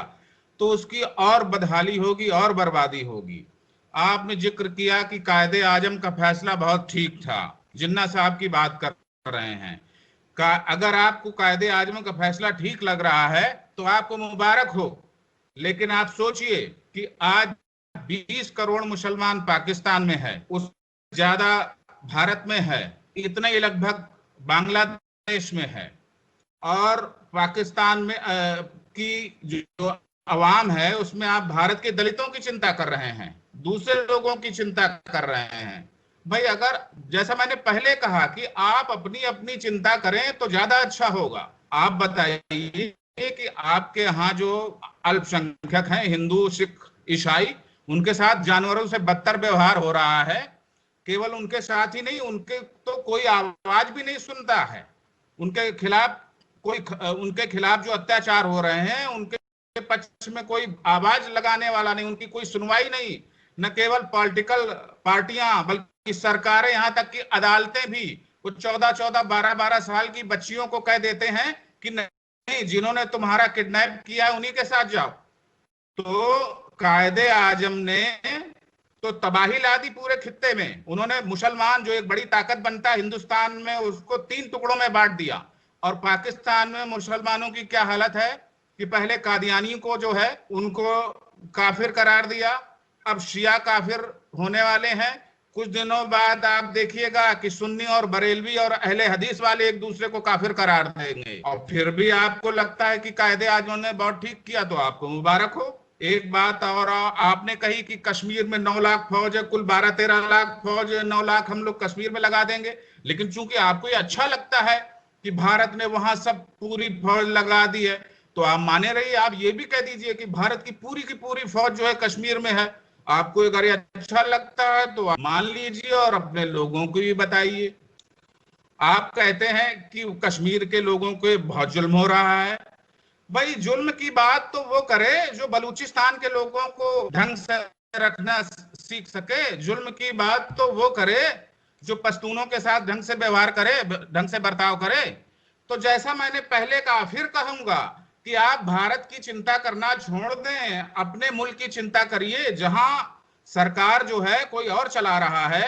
तो उसकी और बदहाली होगी और बर्बादी होगी। आपने जिक्र किया कि कायदे आजम का फैसला बहुत ठीक था, जिन्ना साहब की बात कर रहे हैं। अगर आपको कायदे आजम का फैसला ठीक लग रहा है तो आपको मुबारक हो, लेकिन आप सोचिए कि आज 20 करोड़ मुसलमान पाकिस्तान में है, उस ज्यादा भारत में है, इतने ही लगभग बांग्लादेश में है। और पाकिस्तान में की जो अवाम है उसमें आप भारत के दलितों की चिंता कर रहे हैं, दूसरे लोगों की चिंता कर रहे हैं। भाई अगर जैसा मैंने पहले कहा कि आप अपनी अपनी चिंता करें तो ज्यादा अच्छा होगा। आप बताइए कि आपके यहाँ जो अल्पसंख्यक हैं, हिंदू, सिख, ईसाई, उनके साथ जानवरों से बदतर व्यवहार हो रहा है। केवल उनके साथ ही नहीं, उनके तो कोई आवाज भी नहीं सुनता है। उनके खिलाफ उनके खिलाफ जो अत्याचार हो रहे हैं उनके पक्ष में कोई आवाज लगाने वाला नहीं, उनकी कोई सुनवाई नहीं। न केवल पॉलिटिकल पार्टियां बल्कि सरकारें, यहां तक कि अदालतें भी वो 14-14, 12-12 साल की बच्चियों को कह देते हैं कि नहीं, जिन्होंने तुम्हारा किडनैप किया है उन्हीं के साथ जाओ। तो कायदे आजम ने तो तबाही ला दी पूरे खित्ते में। उन्होंने मुसलमान जो एक बड़ी ताकत बनता है हिंदुस्तान में, उसको 3 टुकड़ों में बांट दिया। और पाकिस्तान में मुसलमानों की क्या हालत है कि पहले कादियानी को जो है उनको काफिर करार दिया, अब शिया काफिर होने वाले हैं। कुछ दिनों बाद आप देखिएगा कि सुन्नी और बरेलवी और अहले हदीस वाले एक दूसरे को काफिर करार देंगे। और फिर भी आपको लगता है कि कायदे आजम ने बहुत ठीक किया, तो आपको मुबारक हो। एक बात और आपने कही कि कश्मीर में 9 लाख फौज है, कुल 12-13 लाख फौज, 9 लाख हम लोग कश्मीर में लगा देंगे। लेकिन चूंकि आपको ये अच्छा लगता है कि भारत ने वहां सब पूरी फौज लगा दी है, तो आप माने रहिए, आप ये भी कह दीजिए कि भारत की पूरी फौज जो है कश्मीर में है। आपको अगर ये अच्छा लगता है तो आप मान लीजिए और अपने लोगों को भी बताइए। आप कहते हैं कि कश्मीर के लोगों को बहुत जुल्म हो रहा है। भाई जुल्म की बात तो वो करे जो बलूचिस्तान के लोगों को ढंग से रखना सीख सके। जुल्म की बात तो वो करे जो पश्तूनों के साथ ढंग से व्यवहार करे, ढंग से बर्ताव करे। तो जैसा मैंने पहले कहा, फिर कहूंगा कि आप भारत की चिंता करना छोड़ दें, अपने मुल्क की चिंता करिए, जहां सरकार जो है कोई और चला रहा है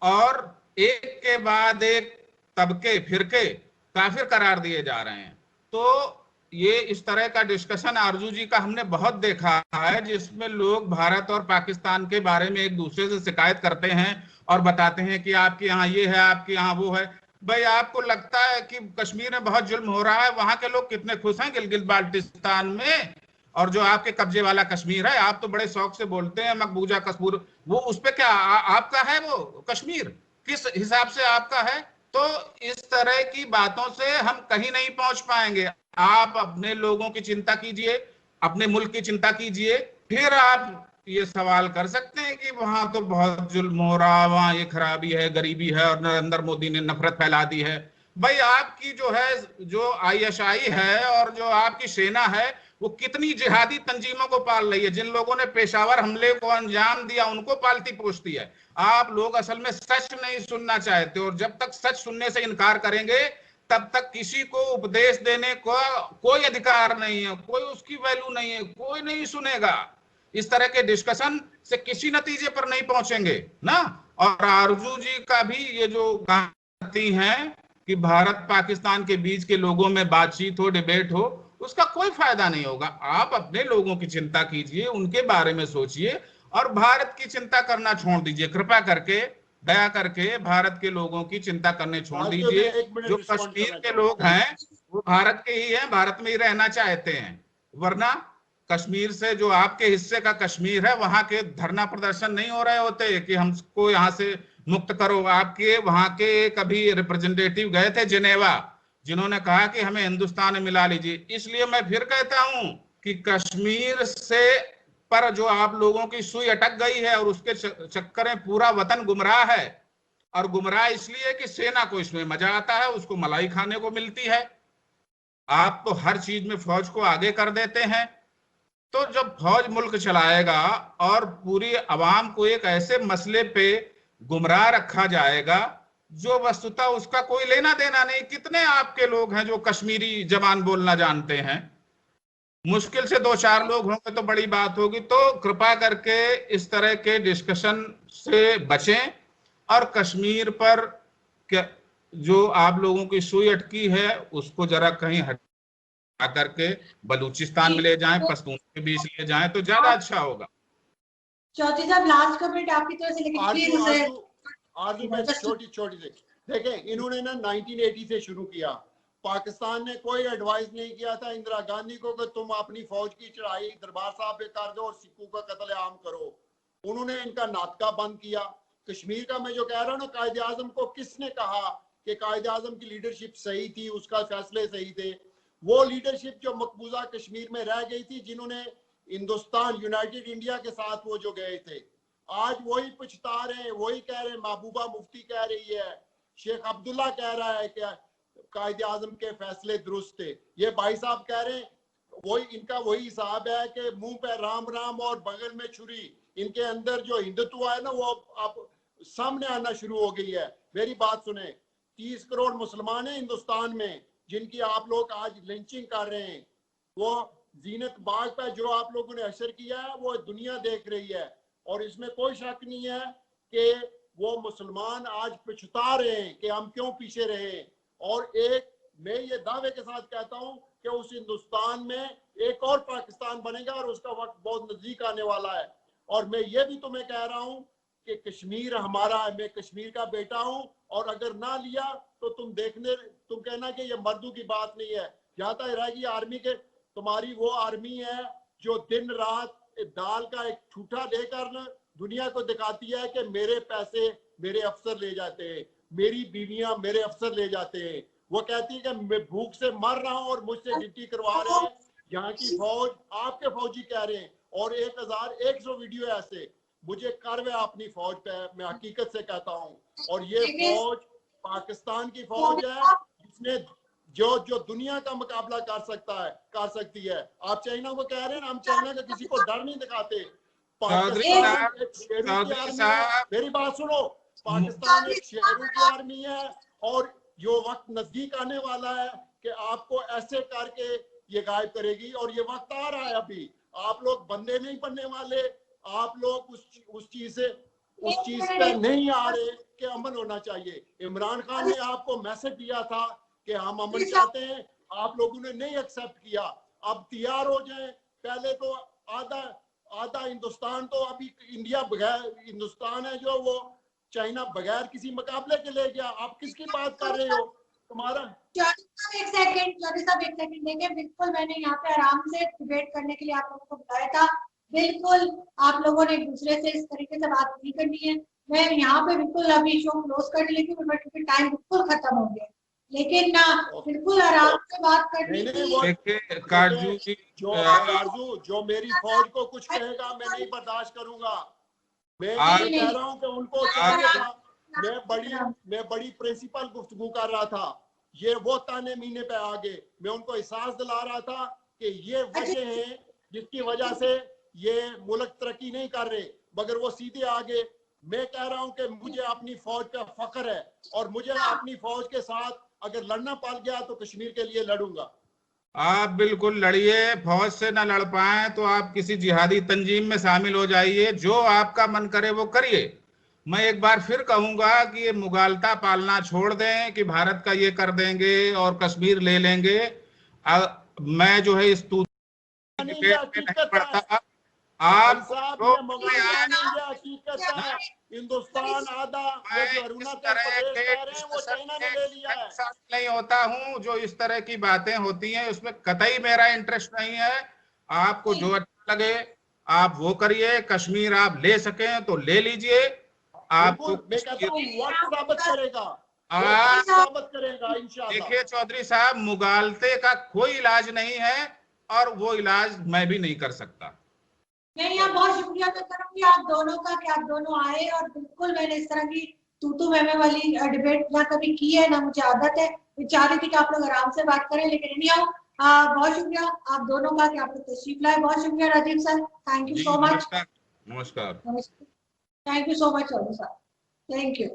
और एक के बाद एक तबके फिरके काफिर करार दिए जा रहे हैं। तो ये इस तरह का डिस्कशन आरजू जी का हमने बहुत देखा है, जिसमें लोग भारत और पाकिस्तान के बारे में एक दूसरे से शिकायत करते हैं और बताते हैं कि आपके यहाँ ये है, आपके यहाँ वो है। भाई आपको लगता है कि कश्मीर में बहुत जुल्म हो रहा है, वहां के लोग कितने खुश हैं गिलगित बाल्टिस्तान में। और जो आपके कब्जे वाला कश्मीर है, आप तो बड़े शौक से बोलते हैं मकबूजा कश्मीर, वो उस पे क्या आपका है? वो कश्मीर किस हिसाब से आपका है? तो इस तरह की बातों से हम कहीं नहीं पहुंच पाएंगे। आप अपने लोगों की चिंता कीजिए, अपने मुल्क की चिंता कीजिए, फिर आप ये सवाल कर सकते हैं कि वहां तो बहुत जुल्म हो रहा, वहां ये खराबी है, गरीबी है और नरेंद्र मोदी ने नफरत फैला दी है। भाई आपकी जो है, जो आईएसआई है और जो आपकी सेना है, वो कितनी जिहादी तंजीमों को पाल रही है। जिन लोगों ने पेशावर हमले को अंजाम दिया उनको पालती पोसती है। आप लोग असल में सच नहीं सुनना चाहते, और जब तक सच सुनने से इनकार करेंगे तब तक किसी को उपदेश देने का कोई अधिकार नहीं है, कोई उसकी वैल्यू नहीं है, कोई नहीं सुनेगा। इस तरह के डिस्कशन से किसी नतीजे पर नहीं पहुंचेंगे ना। और आरजू जी का भी ये जो कहती हैं कि भारत पाकिस्तान के बीच के लोगों में बातचीत हो, डिबेट हो, उसका कोई फायदा नहीं होगा। आप अपने लोगों की चिंता कीजिए, उनके बारे में सोचिए और भारत की चिंता करना छोड़ दीजिए। कृपा करके, दया करके भारत के लोगों की चिंता करने छोड़ दीजिए। जो कश्मीर के लोग हैं वो भारत के ही हैं, भारत में ही रहना चाहते हैं। वरना कश्मीर से, जो आपके हिस्से का कश्मीर है, वहां के धरना प्रदर्शन नहीं हो रहे होते कि हमको यहां से मुक्त करो। आपके वहां के कभी रिप्रेजेंटेटिव गए थे जिनेवा, जिन्होंने कहा कि हमें हिंदुस्तान में मिला लीजिए। इसलिए मैं फिर कहता हूं कि कश्मीर से पर जो आप लोगों की सुई अटक गई है और उसके चक्कर में पूरा वतन गुमराह है। और गुमराह इसलिए कि सेना को इसमें मजा आता है, उसको मलाई खाने को मिलती है। आप तो हर चीज में फौज को आगे कर देते हैं। तो जब फौज मुल्क चलाएगा और पूरी आवाम को एक ऐसे मसले पे गुमराह रखा जाएगा जो वस्तुतः उसका कोई लेना देना नहीं। कितने आपके लोग हैं जो कश्मीरी जबान बोलना जानते हैं? मुश्किल से 2-4 लोग होंगे तो बड़ी बात होगी। तो कृपा करके इस तरह के डिस्कशन से बचें और कश्मीर पर जो आप लोगों की सुई अटकी है उसको जरा कहीं हटा करके बलूचिस्तान में ले जाएं, पश्तून के बीच ले जाएं तो ज्यादा अच्छा होगा। चौधरी साहब लास्ट कमेंट आपकी तरफ से, लेकिन प्लीज आरजू में छोटी से देखें, इन्होंने ना 1980 से शुरू किया। पाकिस्तान ने कोई एडवाइस नहीं किया था इंदिरा गांधी को कि तुम अपनी फौज की चढ़ाई दरबार साहब पे कर दो और सिखों का कत्लेआम करो। उन्होंने इनका नाटका बंद किया। कश्मीर का मैं जो कह रहा हूँ ना, कायदे आजम को किसने कहा कि कायदे आजम की लीडरशिप सही थी, उसका फैसले सही थे? वो लीडरशिप जो मकबूजा कश्मीर में रह गई थी, जिन्होंने हिंदुस्तान यूनाइटेड इंडिया के साथ वो जो गए थे, आज वही पछता रहे हैं, वही कह रहे हैं। महबूबा मुफ्ती कह रही है, शेख अब्दुल्ला कह रहा है कि कायदे आजम के फैसले दुरुस्त थे। ये भाई साहब कह रहे हैं, वही इनका वही हिसाब है कि मुंह पे राम राम और बगल में छुरी। इनके अंदर जो हिंदुत्व है ना, वो अब सामने आना शुरू हो गई है। मेरी बात सुने, 30 करोड़ मुसलमान हैं हिंदुस्तान में, जिनकी आप लोग आज लिंचिंग कर रहे हैं। वो जीनत बाग पर जो आप लोगों ने असर किया है, वो दुनिया देख रही है, और इसमें कोई शक नहीं है कि वो मुसलमान आज पछता रहे हैं कि हम क्यों पीछे रहे। और एक मैं ये दावे के साथ कहता हूं कि उस हिंदुस्तान में एक और पाकिस्तान बनेगा, और उसका वक्त बहुत नजदीक आने वाला है। और मैं ये भी तुम्हें कह रहा हूं कि कश्मीर हमारा है, मैं कश्मीर का बेटा हूं, और अगर ना लिया तो तुम कहना कि ये मर्दों की बात नहीं है। जहां तक रहेगी आर्मी के, तुम्हारी वो आर्मी है जो दिन रात दाल का एक ठूठा लेकर न दुनिया को दिखाती है कि मेरे पैसे मेरे अफसर ले जाते हैं, मेरी बीवियां मेरे अफसर ले जाते हैं। वो कहती है कि मैं भूख से मर रहा हूं और मुझसे ड्यूटी करवा रहे हैं। यहाँ की फौज, आपके फौजी कह रहे हैं, और 1100 वीडियो ऐसे मुझे कर्व है अपनी फौज पे, मैं हकीकत से कहता हूँ। और ये फौज पाकिस्तान की फौज है जिसने जो दुनिया का मुकाबला कर सकती है। आप चाइना को कह रहे हैं, हम चाइना का किसी को डर नहीं दिखाते। पाकिस्तान एक शेरों की आर्मी है। मेरी बात सुनो, पाकिस्तान एक शेरों की आर्मी है, और जो वक्त नजदीक आने वाला है कि आपको ऐसे करके ये गायब करेगी, और ये वक्त आ रहा है। अभी आप लोग बंदे नहीं बनने वाले, आप लोग उस चीज पे नहीं आ रहे कि अमन होना चाहिए। इमरान खान ने आपको मैसेज दिया था कि हम अमन चाहते हैं, आप लोगों ने नहीं एक्सेप्ट किया। अब तैयार हो जाएं। पहले तो आधा हिंदुस्तान तो अभी इंडिया बगैर हिंदुस्तान है जो वो चाइना बगैर किसी मुकाबले के ले गया। आप किसकी बात कर रहे हो? तुम्हारा एक सेकंड देंगे। बिल्कुल मैंने यहाँ पे आराम से डिबेट करने के लिए आप लोगों को बुलाया था। बिल्कुल आप लोगों ने एक दूसरे से इस तरीके से बात नहीं करनी है। मैं यहाँ पे बिल्कुल अभी शो क्लोज करने लगी, क्योंकि टाइम बिल्कुल खत्म हो गया। लेकिन ना बिल्कुल आराम से बात करनी देखिए काजू जी, जो मेरी फौज को कुछ कहेगा मैं नहीं बर्दाश्त करूंगा। मैं कह रहा हूँ कि उनको चाहिए था। मैं बड़ी प्रिंसिपल गुफ्तगू कर रहा था, ये वो ताने मीने पे आ गए। मैं उनको एहसास दिला रहा था कि ये वजह है जिसकी वजह से ये मुल्क तरक्की नहीं कर रहे, मगर वो सीधे आ गए। मैं कह रहा हूं कि मुझे अपनी फौज का फख्र है, और मुझे अपनी फौज के साथ अगर लड़ना पड़ गया तो कश्मीर के लिए लड़ूंगा। आप बिल्कुल लड़िए। फौज से ना लड़ पाए तो आप किसी जिहादी तंजीम में शामिल हो जाइए, जो आपका मन करे वो करिए। मैं एक बार फिर कहूंगा कि ये मुगालता पालना छोड़ दें कि भारत का ये कर देंगे और कश्मीर ले लेंगे। मैं जो है इस डिबेट में नहीं पढ़ता। आप हिंदुस्तान आधा अरुणाचल प्रदेश कह रहे हैं वो चाइना ने ले लिया है। नहीं होता हूं, जो इस तरह की बातें होती हैं उसमें कतई मेरा इंटरेस्ट नहीं है। आपको जो अच्छा लगे आप वो करिए। कश्मीर आप ले सकें तो ले लीजिए। आपको देखिए चौधरी साहब, मुगालते का कोई इलाज नहीं है, और वो इलाज मैं भी नहीं कर सकता। नहीं, आप बहुत शुक्रिया मैं करूंगी आप दोनों का कि आप दोनों आए, और बिल्कुल मैंने इस तरह की तू मैं वाली डिबेट ना कभी की है, ना मुझे आदत है। मैं चाह रही थी कि आप लोग आराम से बात करें, लेकिन नहीं आओ। बहुत शुक्रिया आप दोनों का कि आप लोग तशरीफ लाए। बहुत शुक्रिया Rajiv sir, thank you so much. नमस्कार। Thank you so much Chaudhary साहब, थैंक यू।